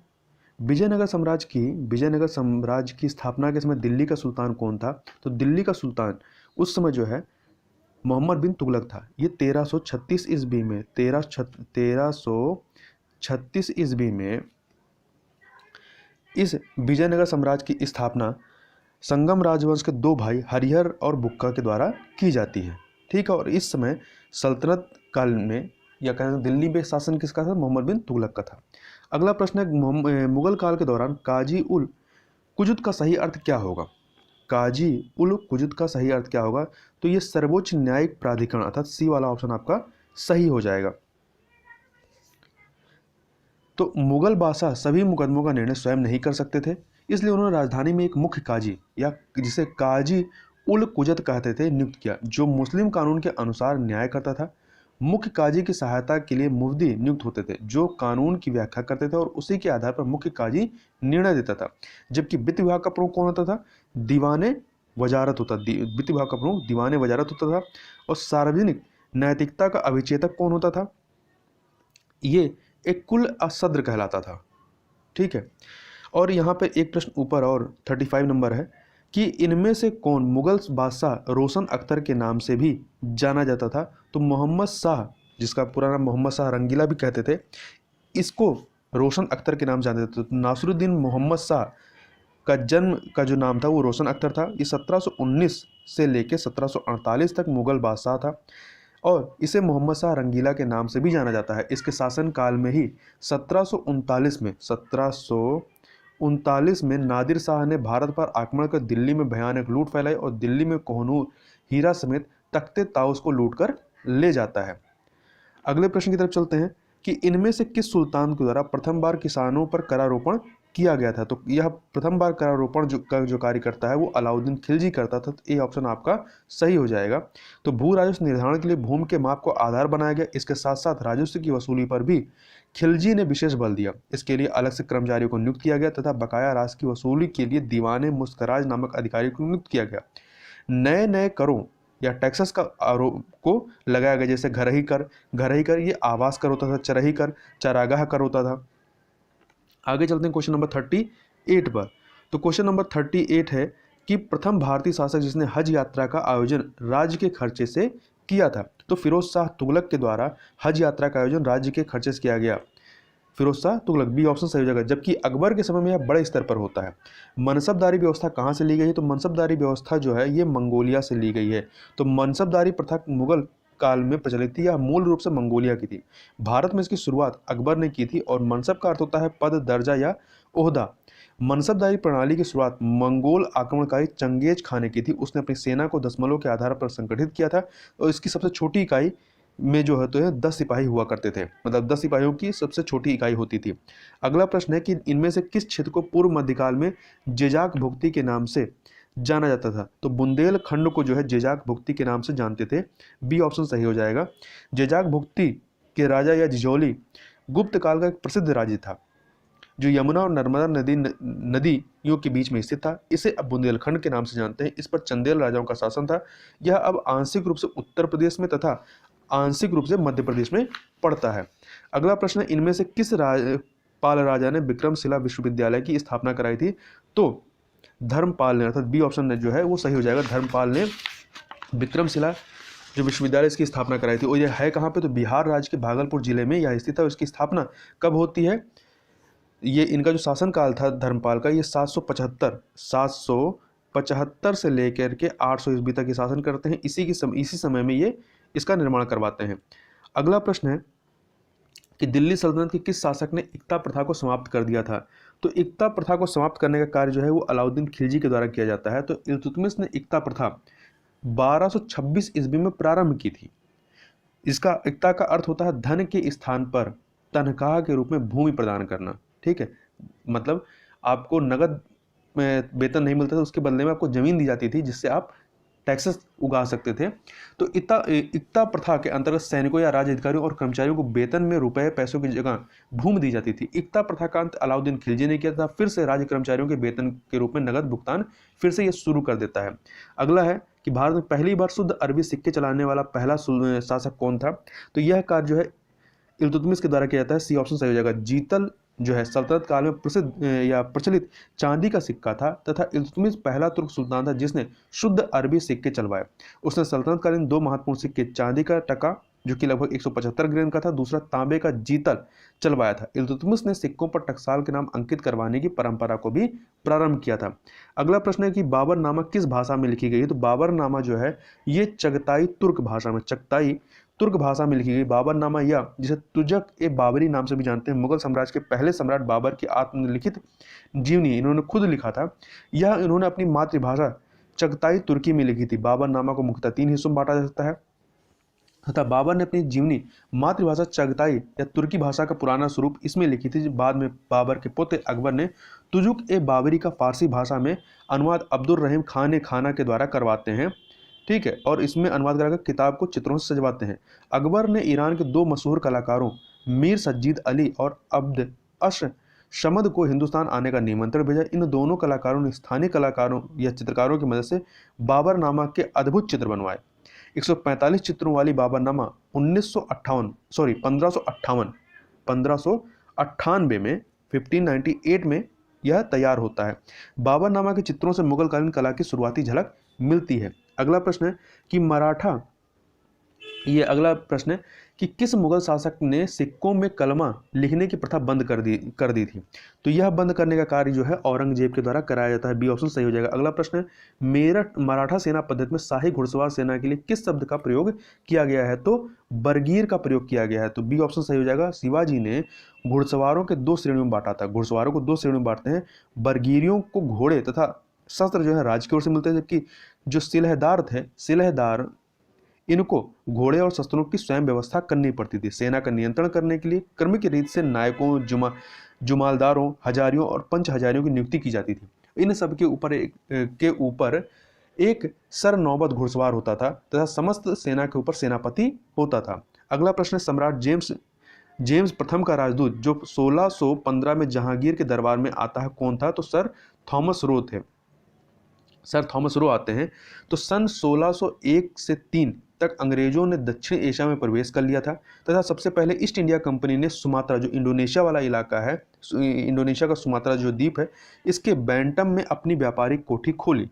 विजयनगर साम्राज्य की स्थापना के समय दिल्ली का सुल्तान कौन था? तो दिल्ली का सुल्तान उस समय जो है मोहम्मद बिन तुगलक था। ये 1336 ईस्वी में इस विजयनगर साम्राज्य की स्थापना संगम राजवंश के दो भाई हरिहर और बुक्का के द्वारा की जाती है। ठीक है, और इस समय सल्तनत काल में या कहते हैं दिल्ली में शासन किसका था? मोहम्मद बिन तुगलक का था। अगला प्रश्न है, मुगल काल के दौरान काजी उल कुजुद का सही अर्थ क्या होगा? काजी उल कुजुद का सही अर्थ क्या होगा? तो ये सर्वोच्च न्यायिक प्राधिकरण, अर्थात सी वाला ऑप्शन आपका सही हो जाएगा। तो मुगल बादशाह सभी मुकदमों का निर्णय स्वयं नहीं कर सकते थे, इसलिए उन्होंने राजधानी में एक मुख्य काजी या जिसे काजी उल कुजत कहते थे नियुक्त किया, जो मुस्लिम कानून के अनुसार न्याय करता था। मुख्य काजी की सहायता के लिए मुफ्ती नियुक्त होते थे, जो कानून की व्याख्या करते थे और उसी के आधार पर मुख्य काजी निर्णय देता था। जबकि वित्त विभाग का प्रमुख कौन होता था? दीवाने वजारत होता वित्त विभाग का प्रमुख दीवाने वजारत होता था। और सार्वजनिक नैतिकता का अभिचेतक कौन होता था? ये एक कुल असद्र कहलाता था। ठीक है, और यहाँ पे एक प्रश्न ऊपर और 35 नंबर है कि इनमें से कौन मुगल बादशाह रोशन अख्तर के नाम से भी जाना जाता था? तो मोहम्मद शाह, जिसका पूरा नाम मोहम्मद शाह रंगीला भी कहते थे, इसको रोशन अख्तर के नाम जानते थे। तो नासिरुद्दीन मोहम्मद शाह का जन्म का जो नाम था वो रोशन अख्तर था। ये 1719 से लेकर 1748 तक मुगल बादशाह था और इसे मोहम्मद शाह रंगीला के नाम से भी जाना जाता है। इसके शासनकाल में ही 1739 में नादिर शाह ने भारत पर आक्रमण कर दिल्ली में भयानक लूट फैलाई और दिल्ली में कोहनूर हीरा समेत तख्ते ताउस को लूटकर ले जाता है। अगले प्रश्न की तरफ चलते हैं कि इनमें से किस सुल्तान के द्वारा प्रथम बार किसानों पर करारोपण किया गया था? तो यह प्रथम बार करारोपण जो कार्य करता है वो अलाउद्दीन खिलजी करता था। तो ये ऑप्शन आपका सही हो जाएगा। तो भू राजस्व निर्धारण के लिए भूमि के माप को आधार बनाया गया। इसके साथ साथ राजस्व की वसूली पर भी खिलजी ने विशेष बल दिया। इसके लिए अलग से कर्मचारियों को नियुक्त किया गया तथा बकाया राशि की वसूली के लिए दीवाने मुस्कराज नामक अधिकारी को नियुक्त किया गया। नए नए करों या टैक्सेस का आरोप को लगाया गया, जैसे घर ही कर ये आवास कर होता था, चरही कर चरागाह कर होता था। आगे चलते हैं क्वेश्चन नंबर 38 पर। तो क्वेश्चन नंबर 38 है कि प्रथम भारतीय शासक जिसने हज यात्रा का आयोजन राज्य के खर्चे से किया था? तो फिरोज शाह तुगलक के द्वारा हज यात्रा का आयोजन राज्य के खर्चे से किया गया। फिरोज शाह तुगलक, बी ऑप्शन सही हो जाएगा। जबकि अकबर के समय में यह बड़े स्तर पर होता है। मनसबदारी व्यवस्था कहाँ से ली गई है? तो मनसबदारी व्यवस्था जो है ये मंगोलिया से ली गई है। तो मनसबदारी प्रथा मुगल काल में प्रचलित थी, या मूल रूप से मंगोलिया की थी। भारत में इसकी शुरुआत अकबर ने की थी और मनसब का अर्थ होता है पद, दर्जा या ओहदा। मनसबदारी प्रणाली की शुरुआत मंगोल आक्रमणकारी चंगेज खान ने की थी। उसने अपनी सेना को दशमलव के आधार पर संगठित किया था और इसकी सबसे छोटी इकाई में जो है तो 10 सिपाही हुआ करते थे, मतलब 10 सिपाहियों की सबसे छोटी इकाई होती थी। अगला प्रश्न है कि इनमें से किस क्षेत्र को पूर्व मध्यकाल में जेजाक भुक्ति के नाम से जाना जाता था? तो बुंदेलखंड को जो है जेजाक भुक्ति के नाम से जानते थे। बी ऑप्शन सही हो जाएगा। जेजाक भुक्ति के राजा या जिजौली गुप्त काल का एक प्रसिद्ध राज्य था जो यमुना और नर्मदा नदियों के बीच में स्थित था। इसे अब बुंदेलखंड के नाम से जानते हैं। इस पर चंदेल राजाओं का शासन था। यह अब आंशिक रूप से उत्तर प्रदेश में तथा आंशिक रूप से मध्य प्रदेश में पड़ता है। अगला प्रश्न, इनमें से किस पाल राजा ने विक्रमशिला विश्वविद्यालय की स्थापना कराई थी? तो धर्मपाल ने, अर्थात बी ऑप्शन जो है वो सही हो जाएगा। धर्मपाल ने विक्रमशिला जो विश्वविद्यालय इसकी स्थापना कराई थी। और यह है कहाँ पे? तो बिहार राज्य के भागलपुर जिले में यह स्थित है। इसकी स्थापना कब होती है? ये इनका जो शासनकाल था धर्मपाल का, ये 775 से लेकर के 800 ईस्वी तक ये शासन करते हैं। इसी समय में ये इसका निर्माण करवाते हैं। अगला प्रश्न है कि दिल्ली सल्तनत के किस शासक ने इक्ता प्रथा को समाप्त कर दिया था? तो इक्ता प्रथा को समाप्त करने का कार्य जो है वो अलाउद्दीन खिलजी के द्वारा किया जाता है। तो इल्तुतमिश ने इक्ता प्रथा 1226 ईस्वी में प्रारंभ की थी। इसका इक्ता का अर्थ होता है धन के स्थान पर तनख्वाह के रूप में भूमि प्रदान करना। ठीक है, मतलब आपको नगद में वेतन नहीं मिलता था, उसके बदले में आपको जमीन दी जाती थी जिससे आप टैक्सेस उगा सकते थे। तो इक्ता प्रथा के अंतर्गत सैनिकों या राज्य अधिकारियों और कर्मचारियों को वेतन में रुपए पैसों की जगह भूमि दी जाती थी। इक्ता प्रथा का अंत अलाउद्दीन खिलजी ने किया था। फिर से राज्य कर्मचारियों के वेतन के रूप में नगद भुगतान फिर से ये शुरू कर देता है। अगला है कि भारत में पहली बार शुद्ध अरबी सिक्के चलाने वाला पहला शासक कौन था? तो यह कार्य जो है इल्तुतमिश के द्वारा किया जाता है। सी ऑप्शन सही हो जाएगा। जीतल जो है सल्तनत काल में प्रसिद्ध या प्रचलित चांदी का सिक्का था तथा इल्तुतमिश पहला तुर्क सुल्तान था जिसने शुद्ध अरबी सिक्के चलवाए। उसने सल्तनत कालीन 2 महत्वपूर्ण सिक्के, चांदी का टका जो कि लगभग 175 ग्राम का था, दूसरा तांबे का जीतल चलवाया था। इल्तुतमिश ने सिक्कों पर टकसाल के नाम अंकित करवाने की परंपरा को भी प्रारंभ किया था। अगला प्रश्न है कि बाबरनामा किस भाषा में लिखी गई है? तो बाबरनामा जो है ये चगताई तुर्क भाषा में, चगताई तुर्क भाषा में लिखी गई बाबरनामा, या जिसे तुजक ए बाबरी नाम से भी जानते हैं, मुगल साम्राज्य के पहले सम्राट बाबर की आत्मलिखित जीवनी इन्होंने खुद लिखा था। यह इन्होंने अपनी मातृभाषा चगताई तुर्की में लिखी थी। बाबरनामा को मुख्यतः 3 हिस्सों में बांटा जा सकता है तथा बाबर ने अपनी जीवनी मातृभाषा चगताई या तुर्की भाषा का पुराना स्वरूप इसमें लिखी थी। बाद में बाबर के पुत्र अकबर ने तुजुक ए बाबरी का फारसी भाषा में अनुवाद अब्दुल रहीम खान खाना के द्वारा करवाते हैं। ठीक है, और इसमें अनुवाद कराकर किताब को चित्रों से सजवाते हैं। अकबर ने ईरान के 2 मशहूर कलाकारों मीर सज्जीद अली और अब्द अश शमद को हिंदुस्तान आने का निमंत्रण भेजा। इन दोनों कलाकारों ने स्थानीय कलाकारों या चित्रकारों की मदद से बाबरनामा के अद्भुत चित्र बनवाए। 145 चित्रों वाली बाबरनामा 1598 में 1598 में यह तैयार होता है। बाबरनामा के चित्रों से मुगल कालीन कला की शुरुआती झलक मिलती है। अगला प्रश्न है कि किस मुगल शासक ने सिक्कों में कलमा लिखने की प्रथा बंद कर दी थी? तो यह बंद करने का कार्य जो है औरंगजेब के द्वारा कराया जाता है। बी ऑप्शन सही हो जाएगा। अगला प्रश्न है मेरठ मराठा सेना पद्धति में शाही घुड़सवार सेना के लिए किस शब्द का प्रयोग किया गया है? तो बरगीर का प्रयोग किया गया है। तो बी ऑप्शन सही हो जाएगा। शिवाजी ने घुड़सवारों के 2 श्रेणियों में बांटा था। घुड़सवारों को 2 श्रेणियों में बांटते हैं। बरगीरियों को घोड़े तथा शस्त्र जो है राज्य की ओर से मिलते हैं, जबकि जो सिलहदार इनको घोड़े और शस्त्रों की स्वयं व्यवस्था करनी पड़ती थी। सेना का नियंत्रण करने के लिए क्रमिक रीत से नायकों, जुमालदारों, हजारियों और पंच हजारियों की नियुक्ति की जाती थी। इन सब के ऊपर एक सरनौबत घुड़सवार होता था तथा समस्त सेना के ऊपर सेनापति होता था। अगला प्रश्न, सम्राट जेम्स प्रथम का राजदूत जो 1615 में जहांगीर के दरबार में आता है कौन था? तो सर थॉमस रो थे। सर थॉमस रो आते हैं। तो सन 1601 से 3 तक अंग्रेजों ने दक्षिण एशिया में प्रवेश कर लिया था तथा सबसे पहले ईस्ट इंडिया कंपनी ने सुमात्रा, जो इंडोनेशिया वाला इलाका है, इंडोनेशिया का सुमात्रा जो द्वीप है, इसके बैंटम में अपनी व्यापारिक कोठी खोली।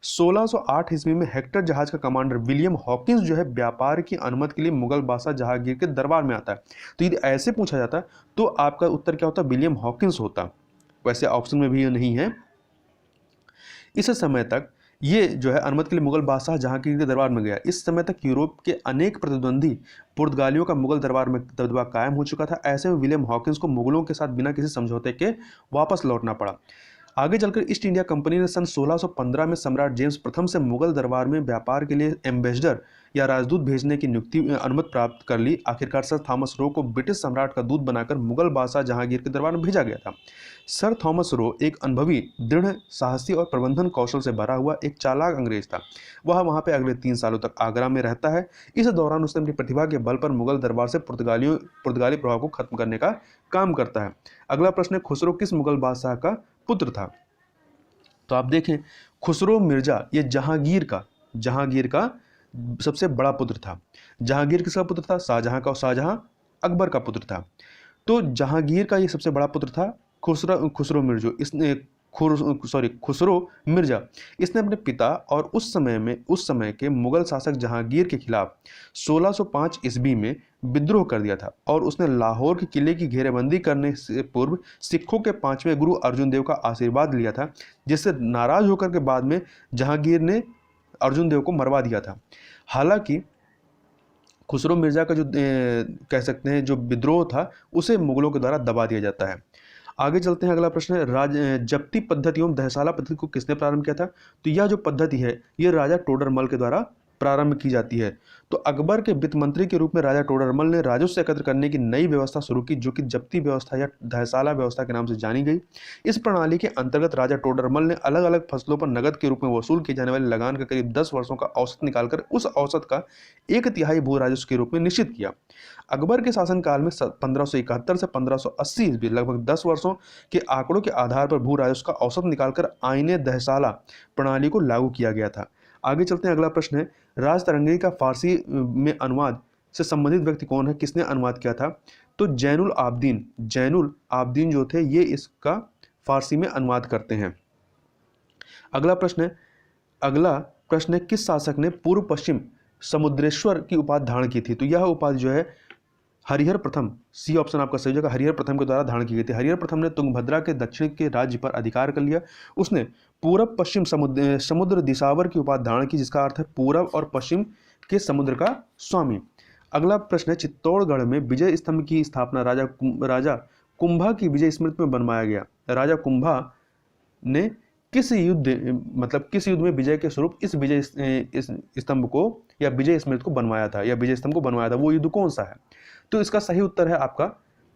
1608 ईस्वी में हेक्टर जहाज का कमांडर विलियम हॉकिंस जो है व्यापार की अनुमति के लिए मुगल बादशाह जहांगीर के दरबार में आता है। तो यदि ऐसे पूछा जाता तो आपका उत्तर क्या होता? विलियम हॉकिंस होता। वैसे ऑप्शन में भी ये नहीं है। इस समय तक ये जो है अनुमति के लिए मुगल बादशाह जहांगीर के दरबार में गया। इस समय तक यूरोप के अनेक प्रतिद्वंदी पुर्तगालियों का मुगल दरबार में दबदबा कायम हो चुका था। ऐसे में विलियम हॉकिंस को मुगलों के साथ बिना किसी समझौते के वापस लौटना पड़ा। आगे चलकर ईस्ट इंडिया कंपनी ने सन 1615 में सम्राट जेम्स प्रथम से मुगल दरबार में व्यापार के लिए एम्बेसडर या राजदूत भेजने की अनुमति प्राप्त कर ली। आखिरकार सर थॉमस रो को ब्रिटिश सम्राट का दूत बनाकर मुगल बादशाह जहांगीर के दरबार में भेजा गया था। सर थॉमस रो एक अनुभवी, दृढ़, साहसी और प्रबंधन कौशल से भरा हुआ एक चालाक अंग्रेज था। वह वहां पे अगले 3 सालों तक आगरा में रहता है। इस दौरान उसने अपनी प्रतिभा के बल पर मुगल दरबार से पुर्तगाली प्रभाव को खत्म करने का काम करता है। अगला प्रश्न है, खुसरो किस मुगल बादशाह का पुत्र था? तो आप देखें, खुसरो मिर्जा ये जहांगीर का सबसे बड़ा पुत्र था। जहांगीर किसका पुत्र था? शाहजहां का, और शाहजहां अकबर का पुत्र था। तो जहांगीर का ये सबसे बड़ा पुत्र था खुसरो मिर्जा। इसने अपने पिता और उस समय के मुगल शासक जहांगीर के खिलाफ 1605 ईस्वी में विद्रोह कर दिया था, और उसने लाहौर के किले की घेरेबंदी करने से पूर्व सिखों के 5वें गुरु अर्जुन देव का आशीर्वाद लिया था, जिससे नाराज होकर के बाद में जहांगीर ने अर्जुन देव को मरवा दिया था। हालांकि खुसरो मिर्जा का जो कह सकते हैं जो विद्रोह था, उसे मुगलों के द्वारा दबा दिया जाता है। आगे चलते हैं, अगला प्रश्न है, जप्ती पद्धति एवं दहसाला पद्धति को किसने प्रारंभ किया था? तो यह जो पद्धति है, ये राजा टोडरमल के द्वारा प्रारंभ की जाती है। तो अकबर के वित्त मंत्री के रूप में राजा टोडरमल ने राजस्व एकत्र करने की नई व्यवस्था शुरू की, जो कि जप्ती व्यवस्था या दहसाला व्यवस्था के नाम से जानी गई। इस प्रणाली के अंतर्गत राजा टोडरमल ने अलग अलग फसलों पर नगद के रूप में वसूल की जाने वाली लगान का करीब 10 वर्षों का औसत निकालकर उस औसत का 1/3 भू राजस्व के रूप में निश्चित किया। अकबर के शासनकाल में 1571 से 1580 ईस्वी, लगभग 10 वर्षों के आंकड़ों के आधार पर भू राजस्व का औसत निकालकर आईने दहसाला प्रणाली को लागू किया गया था। आगे चलते हैं, अगला प्रश्न है, राजतरंगी का फारसी में अनुवाद से संबंधित व्यक्ति कौन है? किसने अनुवाद किया था? तो जैनुल आबदीन जो थे, ये इसका फारसी में अनुवाद करते हैं। अगला प्रश्न है, किस शासक ने पूर्व पश्चिम समुद्रेश्वर की उपाधि धारण की थी? तो यह उपाधि जो है हरिहर प्रथम, सी ऑप्शन आपका सही जगह, हरिहर प्रथम के द्वारा धारण की गई थी। हरिहर प्रथम ने तुंगभद्रा के दक्षिण के राज्य पर अधिकार कर लिया। उसने पूरब पश्चिम समुद्र दिशावर की उपाधि धारण की, जिसका अर्थ है पूरब और पश्चिम के समुद्र का स्वामी। अगला प्रश्न है, चित्तौड़गढ़ में विजय स्तंभ की स्थापना राजा कुंभा की विजय स्मृति में बनवाया गया। राजा कुंभा ने किस युद्ध में विजय के स्वरूप इस विजय स्तंभ को या विजय स्मृति को बनवाया था, या विजय स्तंभ को बनवाया था? वो युद्ध कौन सा है? तो इसका सही उत्तर है आपका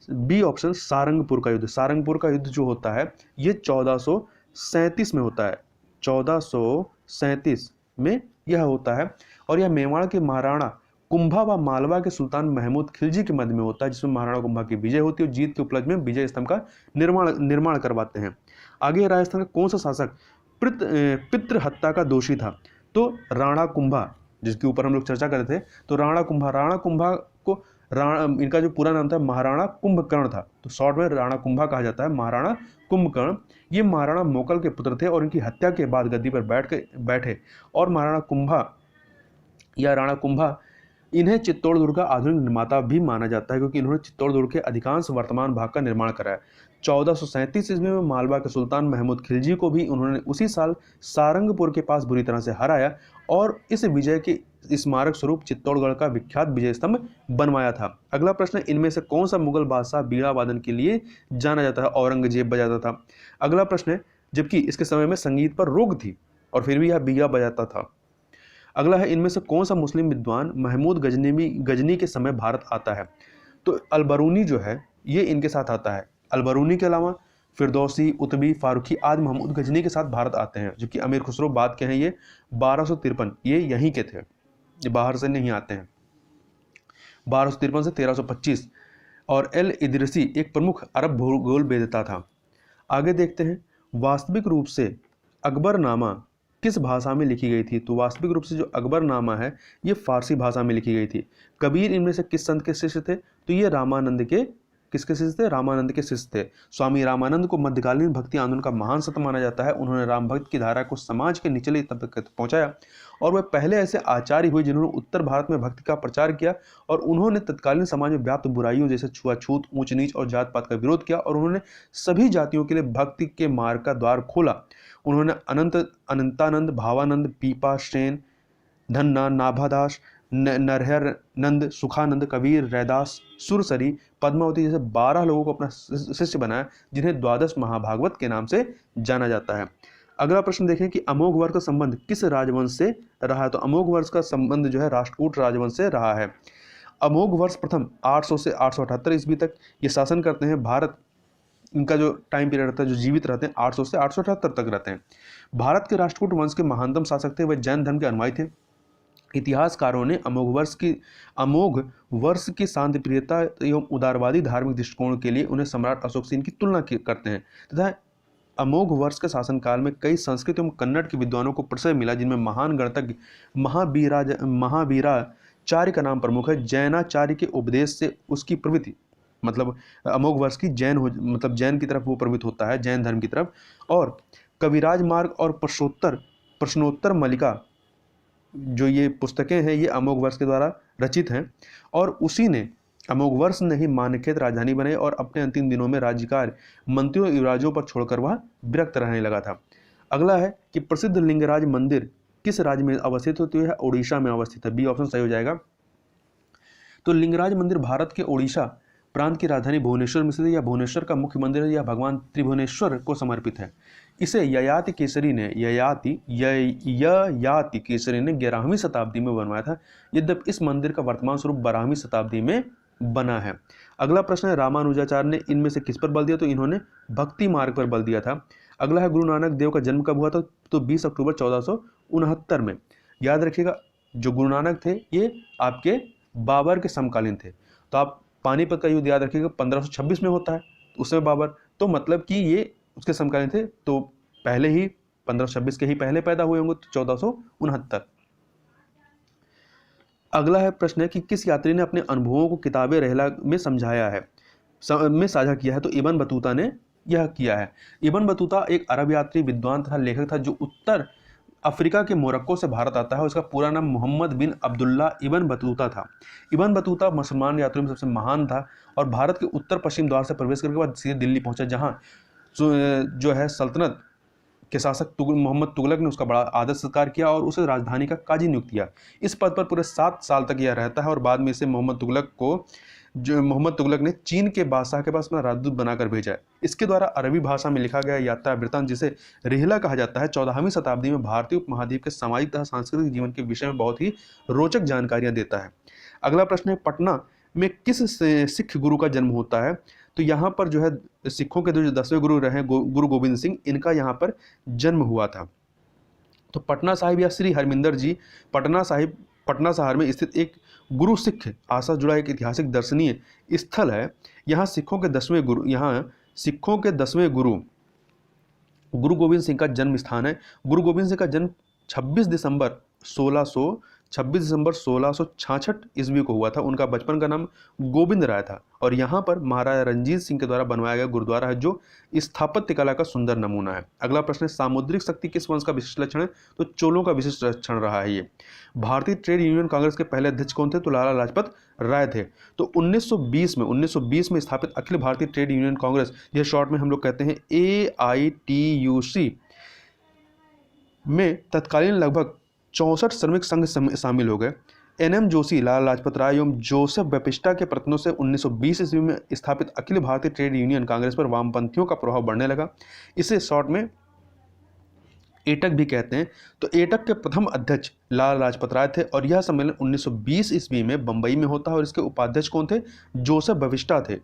बी ऑप्शन, सारंगपुर का युद्ध। सारंगपुर का युद्ध जो होता है, ये 1437 में होता है। 1437 में यह होता है, और यह मेवाड़ के महाराणा कुंभा व मालवा के सुल्तान महमूद खिलजी के मध्य में होता है, जिसमें महाराणा कुंभा की विजय होती है और जीत के उपलक्ष्य में विजय स्तंभ का निर्माण करवाते हैं। आगे, राजस्थान का कौन सा शासक पितृ हत्या का दोषी था? तो राणा कुंभा, जिसके ऊपर हम लोग चर्चा कर रहे थे। तो राणा कुंभा को इनका जो पूरा नाम था महाराणा कुंभकर्ण था, तो शॉर्ट में राणा कुंभा कहा जाता है, महाराणा कुंभकर्ण। ये महाराणा मोकल के पुत्र थे और इनकी हत्या के बाद गद्दी पर बैठे, और महाराणा कुंभा या राणा कुंभा, इन्हें चित्तौड़ दुर्ग का आधुनिक निर्माता भी माना जाता है, क्योंकि इन्होंने चित्तौड़ दुर्ग के अधिकांश वर्तमान भाग का निर्माण कराया। 1437 ईस्वी में मालवा के सुल्तान महमूद खिलजी को भी उन्होंने उसी साल सारंगपुर के पास बुरी तरह से हराया, और इस विजय के स्मारक स्वरूप चित्तौड़गढ़ का विख्यात विजय स्तंभ बनवाया था। अगला प्रश्न, इनमें से कौन सा मुगल बादशाह बीड़ा वादन के लिए जाना जाता है? औरंगजेब बजाता था। अगला प्रश्न है, जबकि इसके समय में संगीत पर रोक थी और फिर भी यह बीड़ा बजाता था। अगला है, इनमें से कौन सा मुस्लिम विद्वान महमूद गजनी के समय भारत आता है? तो अलबरूनी जो है, ये इनके साथ आता है। अलबरूनी के अलावा फिरदौसी, उतबी, फारूकी आदि महमूद गजनी के साथ भारत आते हैं, जबकि अमीर खुसरो बाद के हैं, ये 1253, ये यहीं के थे, ये बाहर से नहीं आते हैं। 1253 से 1325। और एल इदरिसी एक प्रमुख अरब भूगोल वेदता था। आगे देखते हैं, वास्तविक रूप से अकबरनामा किस भाषा में लिखी गई थी? तो वास्तविक रूप से जो अकबरनामा है, ये फारसी भाषा में लिखी गई थी। कबीर इनमें से किस संत के शिष्य थे? तो ये किसके शिष्य थे? रामानंद के शिष्य थे। स्वामी रामानंद को मध्यकालीन भक्ति आंदोलन का महान संत माना जाता है। उन्होंने राम भक्त की धारा को समाज के निचले तबके तक पहुंचाया, और वह पहले ऐसे आचार्य हुए जिन्होंने उत्तर भारत में भक्ति का प्रचार किया, और उन्होंने तत्कालीन समाज में व्याप्त बुराइयों जैसे छुआछूत, ऊंच नीच और जात पात का विरोध किया, और उन्होंने सभी जातियों के लिए भक्ति के मार्ग का द्वार खोला। उन्होंने अनंतानंद, भावानंद, पीपा, सेन, धन्ना, नाभादास, नरहर नंद, सुखानंद, कबीर, रैदास, सुरसरी, पद्मावती जैसे 12 लोगों को अपना शिष्य बनाया, जिन्हें द्वादश महाभागवत के नाम से जाना जाता है। अगला प्रश्न देखें कि अमोघ वर्ष का संबंध किस राजवंश से रहा है। तो अमोघ वर्ष का संबंध जो है राष्ट्रकूट राजवंश से रहा है। अमोघ वर्ष प्रथम 800 से 878 ईस्वी तक ये शासन करते हैं। भारत, इनका जो टाइम पीरियड रहता है, जो जीवित रहते हैं, 800 से 878 तक रहते हैं। भारत के राष्ट्रकूट वंश के महानतम शासक थे, वह जैन धर्म के अनुयायी थे। इतिहासकारों ने अमोघ वर्ष की शांति प्रियता एवं उदारवादी धार्मिक दृष्टिकोण के लिए उन्हें सम्राट अशोक सेन की तुलना करते हैं तथा अमोघ वर्ष के शासनकाल में कई संस्कृत एवं कन्नड़ के विद्वानों को प्रशय मिला, जिनमें महान गणतज्ञ महावीराचार्य का नाम प्रमुख है। जैनाचार्य के उपदेश से उसकी प्रवृत्ति, मतलब अमोघ वर्ष की जैन की तरफ वो प्रवृत्त होता है, जैन धर्म की तरफ। और कविराज मार्ग और प्रश्नोत्तर मलिका, जो ये पुस्तकें हैं, ये अमोघ वर्ष के द्वारा रचित हैं। और उसी ने, अमोघ वर्ष ने ही मान्यखेत राजधानी बनाई और अपने अंतिम दिनों में राज्यकार्य मंत्रियों युवराजों पर छोड़कर वह विरक्त रहने लगा था। अगला है कि प्रसिद्ध लिंगराज मंदिर किस राज्य में अवस्थित होती है। उड़ीसा में अवस्थित है। बी ऑप्शन सही हो जाएगा। तो लिंगराज मंदिर भारत के उड़ीसा प्रांत की राजधानी भुवनेश्वर में स्थित, या भुवनेश्वर का मुख्य मंदिर है, या भगवान त्रिभुवनेश्वर को समर्पित है। इसे ययाति केसरी ने 11वीं शताब्दी में बनवाया था, यद्यपि इस मंदिर का वर्तमान स्वरूप 12वीं शताब्दी में बना है। अगला प्रश्न है, रामानुजाचार्य ने इनमें से किस पर बल दिया। तो इन्होंने भक्ति मार्ग पर बल दिया था। अगला है, गुरु नानक देव का जन्म कब हुआ था। तो 20 अक्टूबर 1469 में। याद रखिएगा, जो गुरु नानक थे ये आपके बाबर के समकालीन थे। तो आप पानीपत का युद्ध याद रखिएगा 1526 में होता है, उस समय बाबर, तो मतलब कि ये उसके समकालीन थे, तो पहले ही 1526 के ही पहले पैदा हुए होंगे, तो 1469। अगला है प्रश्न है कि किस यात्री ने अपने अनुभवों को किताबे रहला में समझाया है, में साझा किया है। तो इब्न बतूता ने यह किया है। इब्न बतूता एक अरब यात्री, विद्वान तथा लेखक था, जो उत्तर अफ्रीका के मोरक्को से भारत आता है। उसका पूरा नाम मोहम्मद बिन अब्दुल्ला इब्न बतूता था। इब्न बतूता मुसलमान यात्रियों में सबसे महान था और भारत के उत्तर पश्चिम द्वार से प्रवेश करने के बाद सीधे दिल्ली पहुंचा, जहां जो है सल्तनत के शासक मोहम्मद तुगलक ने उसका बड़ा आदर सत्कार किया और उसे राजधानी का काजी नियुक्त किया। इस पद पर पूरे 7 साल तक यह रहता है और बाद में इसे मोहम्मद तुगलक ने चीन के बादशाह के पास अपना राजदूत बनाकर भेजा है। इसके द्वारा अरबी भाषा में लिखा गया यात्रा वृत्तांत, जिसे रिहला कहा जाता है, 14वीं शताब्दी में भारतीय उपमहाद्वीप के सामाजिक तथा सांस्कृतिक जीवन के विषय में बहुत ही रोचक जानकारियां देता है। अगला प्रश्न है, पटना में किस सिख गुरु का जन्म होता है। तो यहाँ पर जो है सिखों के जो 10वें गुरु रहे गुरु गोविंद सिंह, इनका यहाँ पर जन्म हुआ था। तो पटना साहिब या श्री हरमिंदर जी पटना शहर में स्थित एक गुरु सिख आशा जुड़ा एक ऐतिहासिक दर्शनीय स्थल है। यहाँ सिखों के 10वें गुरु गुरु गोविंद सिंह का जन्म स्थान है। गुरु गोविंद सिंह का जन्म 26 दिसंबर 1666 ईस्वी को हुआ था। उनका बचपन का नाम गोविंद राय था और यहाँ पर महाराजा रंजीत सिंह के द्वारा बनवाया गया गुरुद्वारा है, जो स्थापत्य कला का सुंदर नमूना है। अगला प्रश्न है, सामुद्रिक शक्ति किस वंश का विशिष्ट लक्षण है। तो चोलों का विशिष्ट लक्षण रहा है ये। भारतीय ट्रेड यूनियन कांग्रेस के पहले अध्यक्ष कौन थे। तो लाला लाजपत राय थे। तो 1920 में स्थापित अखिल भारतीय ट्रेड यूनियन कांग्रेस, यह शॉर्ट में हम लोग कहते हैं AITUC, में तत्कालीन लगभग 64 श्रमिक संघ शामिल हो गए। NM जोशी, लाला लाजपत राय एवं जोसेफ बेपिस्टा के प्रयत्नों से 1920 ईस्वी में स्थापित अखिल भारतीय ट्रेड यूनियन कांग्रेस पर वामपंथियों का प्रभाव बढ़ने लगा। इसे शॉर्ट में एटक भी कहते हैं। तो एटक के प्रथम अध्यक्ष लाला लाजपत राय थे और यह सम्मेलन 1920 ईस्वी में बंबई में होता है और इसके उपाध्यक्ष कौन थे। जोसेफ बेपिस्टा थे।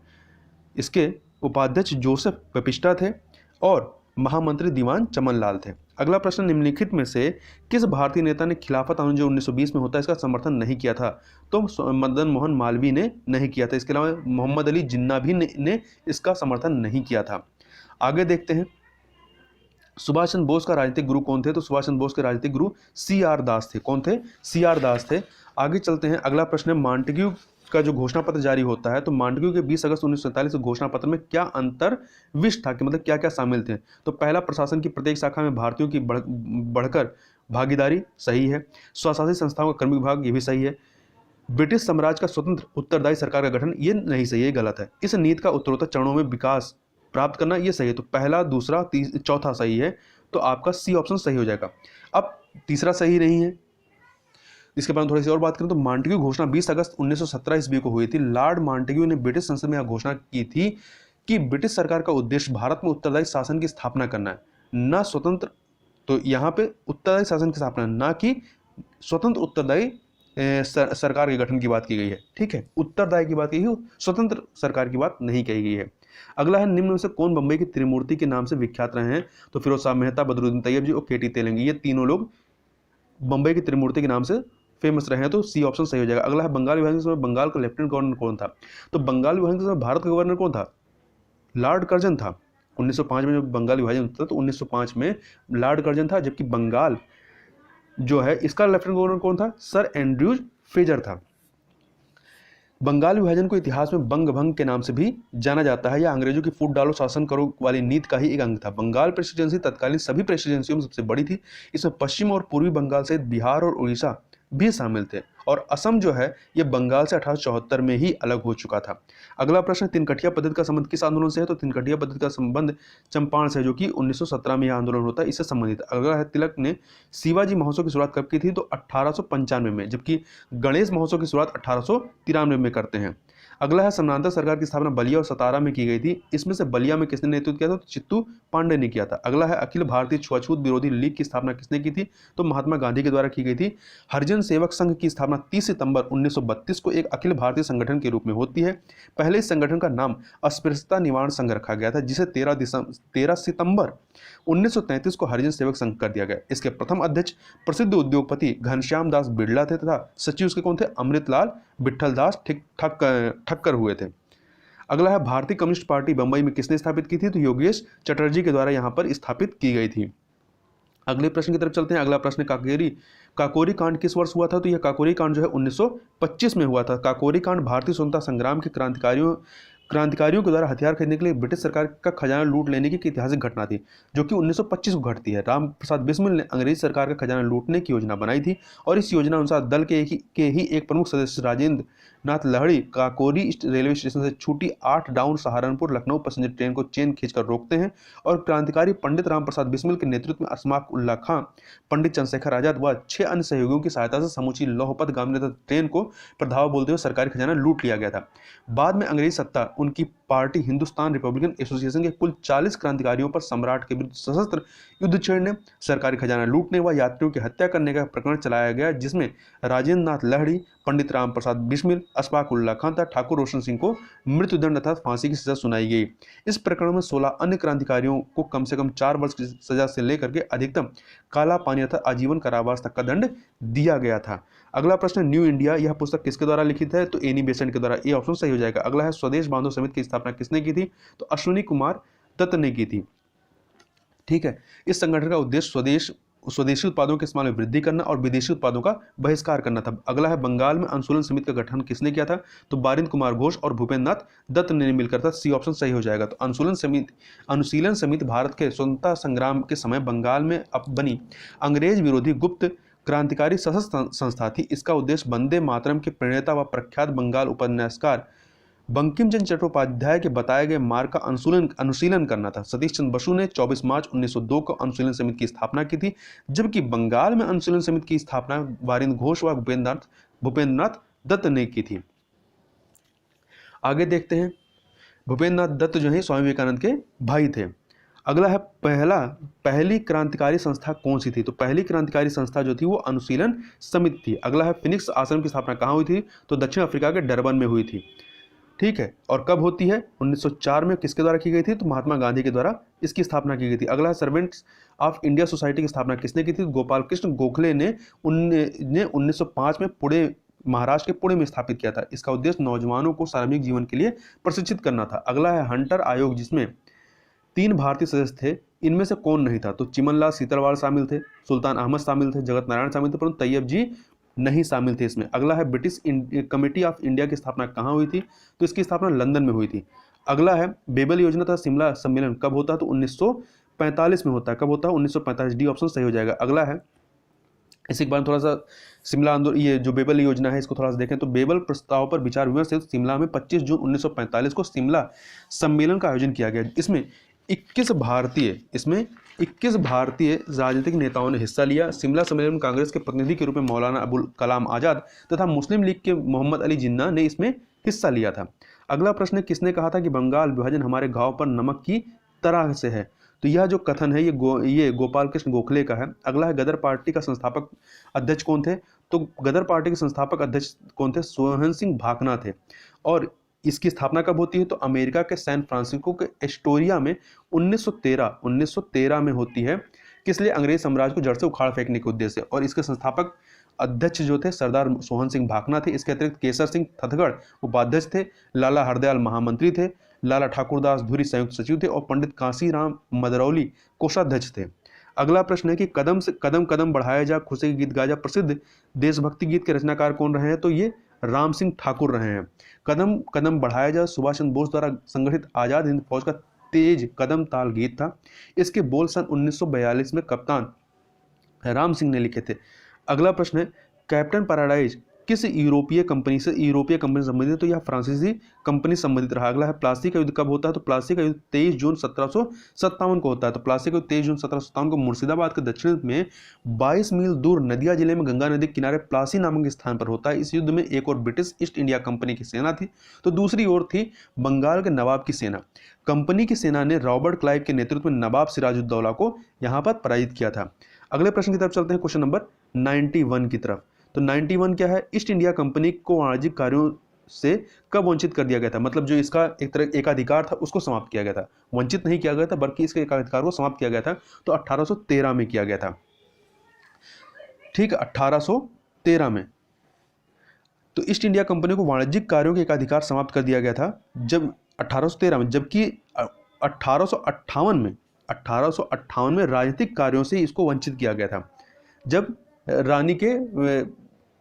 इसके उपाध्यक्ष जोसेफ बेपिस्टा थे और महामंत्री दीवान चमन लाल थे। अगला प्रश्न, निम्नलिखित में से किस भारतीय नेता ने खिलाफत आंदोलन जो 1920 में होता है इसका समर्थन नहीं किया था। तो मदन मोहन मालवीय ने नहीं किया था। इसके अलावा मोहम्मद अली जिन्ना भी ने इसका समर्थन नहीं किया था। आगे देखते हैं, सुभाष चंद्र बोस का राजनीतिक गुरु कौन थे। तो सुभाष चंद्र बोस के राजनीतिक गुरु CR दास थे। कौन थे। CR दास थे। आगे चलते हैं, अगला प्रश्न है, मांटेग्यू का जो घोषणा पत्र जारी होता है, तो मांटेग्यू के 20 अगस्त 1947 घोषणा पत्र में क्या अंतर्विष्ट था, कि मतलब क्या क्या शामिल थे। तो पहला, प्रशासन की प्रत्येक शाखा में भारतीयों की बढ़कर भागीदारी, सही है। स्वशासी संस्थाओं का कर्मिक विभाग, ये भी सही है। ब्रिटिश साम्राज्य का स्वतंत्र उत्तरदायी सरकार का गठन, ये नहीं सही है, गलत है। इस नीति का उत्तरोत्तर चरणों में विकास प्राप्त करना, ये सही है। तो पहला, दूसरा, चौथा सही है। तो आपका C ऑप्शन सही हो जाएगा। अब तीसरा सही नहीं है। इसके बाद थोड़ी सी और बात करें तो मॉन्टेग्यू घोषणा 20 अगस्त 1917 ईस्वी को हुई थी। लॉर्ड मॉन्टेग्यू ने ब्रिटिश संसद में यह घोषणा की थी कि ब्रिटिश सरकार का उद्देश्य भारत में उत्तरदायी शासन की स्थापना करना है, न स्वतंत्र। तो यहाँ पे उत्तरदायी शासन की स्थापना, ना कि स्वतंत्र उत्तरदायी सरकार के गठन की बात की गई है। ठीक है, उत्तरदायी की बात की गई, स्वतंत्र सरकार की बात नहीं कही गई है। अगला है, निम्न में से कौन बंबई की त्रिमूर्ति के नाम से विख्यात रहे हैं? तो फिरोज शाह मेहता, बदरुद्दीन तैयब जी और केटी तेलंगी, ये तीनों लोग बंबई की त्रिमूर्ति के नाम से फेमस रहे हैं। तो सी ऑप्शन सही हो जाएगा। अगला है, बंगाल विभाजन के समय बंगाल का लेफ्टिनेंट गवर्नर कौन था? तो बंगाल विभाजन के समय भारत का गवर्नर कौन था? लॉर्ड कर्जन था। 1905 में जब बंगाल विभाजन हुआ था तो 1905 में लॉर्ड कर्जन था, जबकि बंगाल जो है इसका लेफ्टिनेंट गवर्नर कौन था? सर एंड्रयूज फ्रेजर था। बंगाल विभाजन को इतिहास में बंग भंग के नाम से भी जाना जाता है। यह अंग्रेजों की फूट डालो शासन करो वाली नीति का ही एक अंग था। बंगाल प्रेसिडेंसी तत्कालीन सभी प्रेसिडेंसियों में सबसे बड़ी थी। इसमें पश्चिम और पूर्वी बंगाल सहित बिहार और उड़ीसा भी शामिल थे, और असम जो है यह बंगाल से 1874 में ही अलग हो चुका था। अगला प्रश्न, तिनकटिया पद्धति का संबंध किस आंदोलन से है? तो तिनकटिया पद्धति का संबंध चंपारण से, जो कि 1917 में यह आंदोलन होता है, इससे संबंधित। अगला है, तिलक ने शिवाजी महोत्सव की शुरुआत कब की थी? तो 1895 में, जबकि गणेश महोत्सव की शुरुआत 1893 में करते हैं। अगला है, समानांतर सरकार की स्थापना बलिया और सतारा में की गई थी। इसमें से बलिया में किसने नेतृत्व किया था? तो चित्तू पांडे ने किया था। अगला है, अखिल भारतीय छुआछूत विरोधी लीग की स्थापना किसने की थी? तो महात्मा गांधी के द्वारा की गई थी। हरिजन सेवक संघ की स्थापना 30 सितंबर 1932 को एक अखिल भारतीय संगठन के रूप में होती है। पहले इस संगठन का नाम अस्पृश्यता निवारण संघ रखा गया था, जिसे 13 सितंबर 1933 को हरिजन सेवक संघ कर दिया गया। इसके प्रथम अध्यक्ष प्रसिद्ध उद्योगपति घनश्याम दास बिड़ला थे तथा सचिव उसके कौन थे? अमृतलाल विठल दास ठक्कर हुए थे। अगला है, भारतीय कम्युनिस्ट पार्टी बंबई में किसने स्थापित की थी? तो योगेश चटर्जी के द्वारा यहां पर स्थापित की गई थी। अगले प्रश्न की तरफ चलते हैं। अगला प्रश्न, काकोरी कांड किस वर्ष हुआ था? तो यह काकोरी कांड जो है 1925 में हुआ था। काकोरी कांड भारतीय स्वतंत्रता संग्राम के क्रांतिकारियों के द्वारा हथियार खरीदने के लिए ब्रिटिश सरकार का खजाना लूट लेने की ऐतिहासिक घटना थी, जो कि 1925 को घटती है। राम प्रसाद बिस्मिल ने अंग्रेज सरकार का खजाना लूटने की योजना बनाई थी, और इस योजना अनुसार दल के ही एक प्रमुख सदस्य राजेंद्र नाथ लहड़ी काकोरी रेलवे स्टेशन से छूटी 8 down Saharanpur Lucknow passenger train को चेन खींचकर रोकते हैं, और क्रांतिकारी पंडित राम प्रसाद बिस्मिल के नेतृत्व में अशफाक उल्लाह खां, पंडित चंद्रशेखर आजाद व 6 अन्य सहयोगियों की सहायता से समूची लौहपत गामने तथा ट्रेन को प्रधावा बोलते हुए सरकारी खजाना लूट लिया गया था। बाद में अंग्रेज सत्ता उनकी पार्टी हिंदुस्तान रिपब्लिकन एसोसिएशन के कुल 40 क्रांतिकारियों पर सम्राट के विरुद्ध सशस्त्र युद्ध छेड़ने, सरकारी खजाना लूटने व यात्रियों की हत्या करने का प्रकरण चलाया गया, जिसमें राजेंद्र नाथ लहड़ी, पंडित राम प्रसाद बिस्मिल, अशफाक उल्लाह खां तथा ठाकुर रोशन सिंह को मृत्युदंड अर्थात फांसी की सजा सुनाई गई। इस प्रकरण में 16 अन्य क्रांतिकारियों को कम से कम 4 वर्ष की सजा से लेकर के अधिकतम काला पानी अर्थात आजीवन कारावास तक का दंड दिया गया था। अगला प्रश्न, न्यू इंडिया यह पुस्तक किसके द्वारा लिखित है? तो एनी बेसेंट के द्वारा। ए ऑप्शन सही हो जाएगा। अगला है, स्वदेश बांधव समिति की स्थापना किसने की थी? तो अश्विनी कुमार दत्त ने की थी। ठीक है, इस संगठन का उद्देश्य स्वदेशी उत्पादों के इस्तेमाल में वृद्धि करना और विदेशी उत्पादों का बहिष्कार करना था। अगला है, बंगाल में अनुशीलन समिति का गठन किसने किया था? तो बारिंद कुमार घोष और भूपेंद्र नाथ दत्त ने मिलकर था। सी ऑप्शन सही हो जाएगा। तो अनुशीलन समिति भारत के स्वतंत्रता संग्राम के समय बंगाल में बनी अंग्रेज विरोधी गुप्त क्रांतिकारी सशस्त्र संस्था थी। इसका उद्देश्य वंदे मातरम के प्रणेता व प्रख्यात बंगाल उपन्यासकार बंकिम चंद्र चट्टोपाध्याय के बताए गए मार्ग का अनुशीलन करना था। सतीश चंद्र बसु ने 24 मार्च 1902 को अनुशीलन समिति की स्थापना की थी, जबकि बंगाल में अनुशीलन समिति की स्थापना बारिंद घोष व भूपेंद्र नाथ दत्त ने की थी। आगे देखते हैं, भूपेंद्र नाथ दत्त जो है स्वामी विवेकानंद के भाई थे। अगला है, पहली क्रांतिकारी संस्था कौन सी थी? तो पहली क्रांतिकारी संस्था जो थी वो अनुशीलन समिति थी। अगला है, फिनिक्स आश्रम की स्थापना कहाँ हुई थी? तो दक्षिण अफ्रीका के डरबन में हुई थी। ठीक है, और कब होती है? 1904 में। किसके द्वारा की गई थी? तो महात्मा गांधी के द्वारा इसकी स्थापना की गई थी। अगला है, सर्वेंट्स ऑफ इंडिया सोसाइटी की स्थापना किसने की थी? गोपाल कृष्ण गोखले ने 1905 में महाराष्ट्र के पुणे में स्थापित किया था। इसका उद्देश्य नौजवानों को सार्वजनिक जीवन के लिए प्रशिक्षित करना था। अगला है, हंटर आयोग, जिसमें 3 भारतीय सदस्य थे, इनमें से कौन नहीं था? तो चिमनलाल सीतलवाड़ शामिल थे, सुल्तान अहमद शामिल थे, जगत नारायण शामिल थे, परंतु तैयब जी नहीं शामिल थे इसमें। अगला है, ब्रिटिश कमेटी ऑफ इंडिया की स्थापना कहाँ हुई थी? तो इसकी स्थापना लंदन में हुई थी। अगला है, बेबल योजना तथा शिमला सम्मेलन कब होता है? तो 1945 में होता है। कब होता है? 1945। डी ऑप्शन सही हो जाएगा। अगला है, इसी के बाद थोड़ा सा शिमला आंदोलन, ये जो बेबल योजना है इसको थोड़ा सा देखें तो बेबल प्रस्ताव पर विचार विमर्श से शिमला में 25 जून 1945 को शिमला सम्मेलन का आयोजन किया गया। इसमें 21 21 भारतीय राजनीतिक नेताओं ने हिस्सा लिया। शिमला सम्मेलन में कांग्रेस के प्रतिनिधि के रूप में मौलाना अबुल कलाम आज़ाद तथा मुस्लिम लीग के मोहम्मद अली जिन्ना ने इसमें हिस्सा लिया था। अगला प्रश्न है, किसने कहा था कि बंगाल विभाजन हमारे घाव पर नमक की तरह से है? तो यह जो कथन है ये गोपाल कृष्ण गोखले का है। अगला है, गदर पार्टी का संस्थापक अध्यक्ष कौन थे? तो गदर पार्टी के संस्थापक अध्यक्ष कौन थे? सोहन सिंह भाकना थे। और इसकी स्थापना कब होती है? तो अमेरिका के सैन फ्रांसिस्को के एस्टोरिया में 1913 में होती है। किस लिए? अंग्रेज साम्राज्य को जड़ से उखाड़ फेंकने के उद्देश्य से। और इसके संस्थापक अध्यक्ष जो थे सरदार सोहन सिंह भाकना थे। इसके अतिरिक्त केसर सिंह थथगढ़ उपाध्यक्ष थे, लाला हरदयाल महामंत्री थे, लाला ठाकुरदास धुरी संयुक्त सचिव थे और पंडित कांसीराम मदरौली कोषाध्यक्ष थे। अगला प्रश्न है कि कदम से कदम कदम बढ़ाया जा, खुशी के गीत गाया जा प्रसिद्ध देशभक्ति गीत के रचनाकार कौन रहे हैं? तो ये राम सिंह ठाकुर रहे हैं। कदम कदम बढ़ाया जा सुभाष चंद्र बोस द्वारा संगठित आजाद हिंद फौज का तेज कदम ताल गीत था। इसके बोल सन 1942 में कप्तान राम सिंह ने लिखे थे। अगला प्रश्न है, कैप्टन पैराडाइज किस यूरोपीय कंपनी से संबंधित है? तो यह फ्रांसीसी कंपनी संबंधित रहा। अगला है, प्लासी का युद्ध कब होता है? तो प्लासी का युद्ध 23 जून 1757 को होता है। तो प्लासी का युद्ध 23 जून 1757 को मुर्शिदाबाद के दक्षिण में 22 मील दूर नदिया जिले में गंगा नदी के किनारे प्लासी नामक स्थान पर होता है। इस युद्ध में एक और ब्रिटिश ईस्ट इंडिया कंपनी की सेना थी, तो दूसरी ओर थी बंगाल के नवाब की सेना। कंपनी की सेना ने रॉबर्ट क्लाइव के नेतृत्व में नवाब सिराजुद्दौला को यहाँ पर पराजित किया था। अगले प्रश्न की तरफ चलते हैं, क्वेश्चन नंबर 91 की तरफ। तो 91 क्या है? ईस्ट इंडिया कंपनी को वाणिज्यिक कार्यों से कब वंचित कर दिया गया था? मतलब जो इसका एक तरह एकाधिकार था उसको समाप्त किया गया था। वंचित नहीं किया गया था बल्कि इसके एकाधिकार को समाप्त किया गया था। तो 1813 में किया गया था। ठीक, 1813 में तो ईस्ट इंडिया कंपनी को वाणिज्यिक कार्यों के एकाधिकार समाप्त कर दिया गया था जब 1813 में, जबकि 1858 में राजनीतिक कार्यों से इसको वंचित किया गया था, जब रानी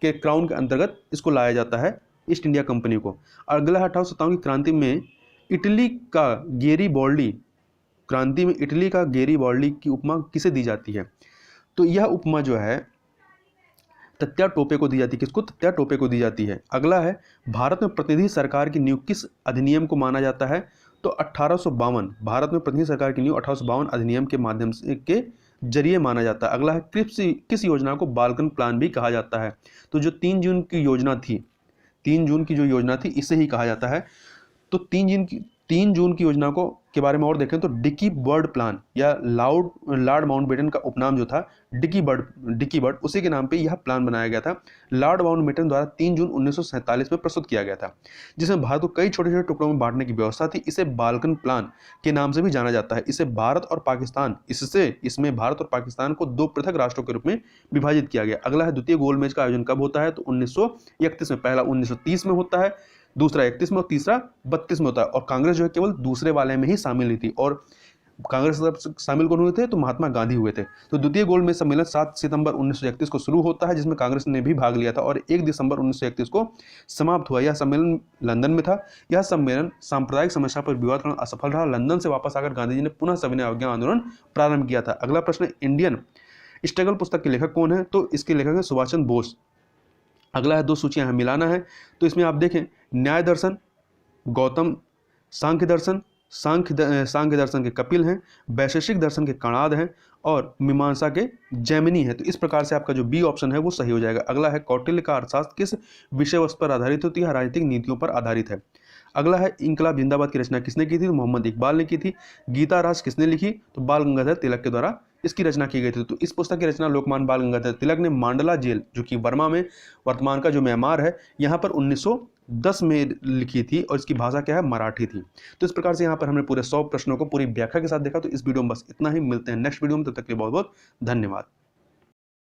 के क्राउन के अंतर्गत इसको लाया जाता है ईस्ट इंडिया कंपनी को। अगला 1857 की क्रांति में इटली का गेरीबॉल्डी की उपमा किसे दी जाती है? तो यह उपमा जो है तत्या टोपे को दी जाती है। किसको? तत्या टोपे को दी जाती है। अगला है, भारत में प्रतिनिधि सरकार की नियुक्ति किस अधिनियम को माना जाता है? तो 1852 भारत में प्रतिनिधि सरकार की नियुक्ति 1852 अधिनियम के माध्यम से के जरिए माना जाता है। अगला है, किस योजना को बालकन प्लान भी कहा जाता है? तो जो 3 जून की योजना थी इसे ही कहा जाता है। तो 3 जून की योजना को के बारे में और देखें तो डिकी बर्ड प्लान या लॉर्ड माउंटबेटन का उपनाम जो था डिकी बर्ड, उसी के नाम पे यह प्लान बनाया गया था। लॉर्ड माउंटबेटन द्वारा 3 जून 1947 में प्रस्तुत किया गया था, जिसमें भारत को कई छोटे छोटे टुकड़ों में बांटने की व्यवस्था थी। इसे बाल्कन प्लान के नाम से भी जाना जाता है। इसमें भारत और पाकिस्तान को 2 पृथक राष्ट्रों के रूप में विभाजित किया गया। अगला है, द्वितीय गोलमेज का आयोजन कब होता है? तो 1931 में। पहला 1930 में होता है, दूसरा 31 में और तीसरा 32 में होता है। और कांग्रेस जो है केवल दूसरे वाले में ही शामिल हुई थी। और कांग्रेस शामिल कौन हुए थे? तो महात्मा गांधी हुए थे। तो द्वितीय गोलमेज सम्मेलन 7 सितंबर 1931 को शुरू होता है, जिसमें कांग्रेस ने भी भाग लिया था, और 1 दिसंबर 1931 को समाप्त हुआ। यह सम्मेलन लंदन में था। यह सम्मेलन सांप्रदायिक समस्या पर विवाद करना असफल रहा। लंदन से वापस आकर गांधी जी ने पुनः सविनय अवज्ञा आंदोलन प्रारंभ किया था। अगला प्रश्न, इंडियन स्ट्रगल पुस्तक के लेखक कौन है? तो इसके लेखक है सुभाष चंद्र बोस। अगला है, 2 सूचियां हैं, मिलाना है। तो इसमें आप देखें, न्याय दर्शन गौतम, सांख्य दर्शन के कपिल हैं, वैशेषिक दर्शन के कणाद हैं, और मीमांसा के जैमिनी है। तो इस प्रकार से आपका जो बी ऑप्शन है वो सही हो जाएगा। अगला है, कौटिल्य का अर्थशास्त्र किस विषय वस्तु पर आधारित होती है? राजनीतिक नीतियों पर आधारित है। अगला है, इंकलाब जिंदाबाद की रचना किसने की थी? तो मोहम्मद इकबाल ने की थी। गीता रास किसने लिखी? तो बाल गंगाधर तिलक के द्वारा इसकी रचना की गई थी। तो इस पुस्तक की रचना लोकमान्य बाल गंगाधर तिलक ने मांडला जेल, जो कि बर्मा में वर्तमान का जो म्यांमार है, यहाँ पर 1910 में लिखी थी, और इसकी भाषा क्या है? मराठी थी। तो इस प्रकार से यहाँ पर हमने पूरे 100 प्रश्नों को पूरी व्याख्या के साथ देखा। तो इस वीडियो में बस इतना ही। मिलते हैं नेक्स्ट वीडियो में, तब तक के लिए बहुत बहुत धन्यवाद।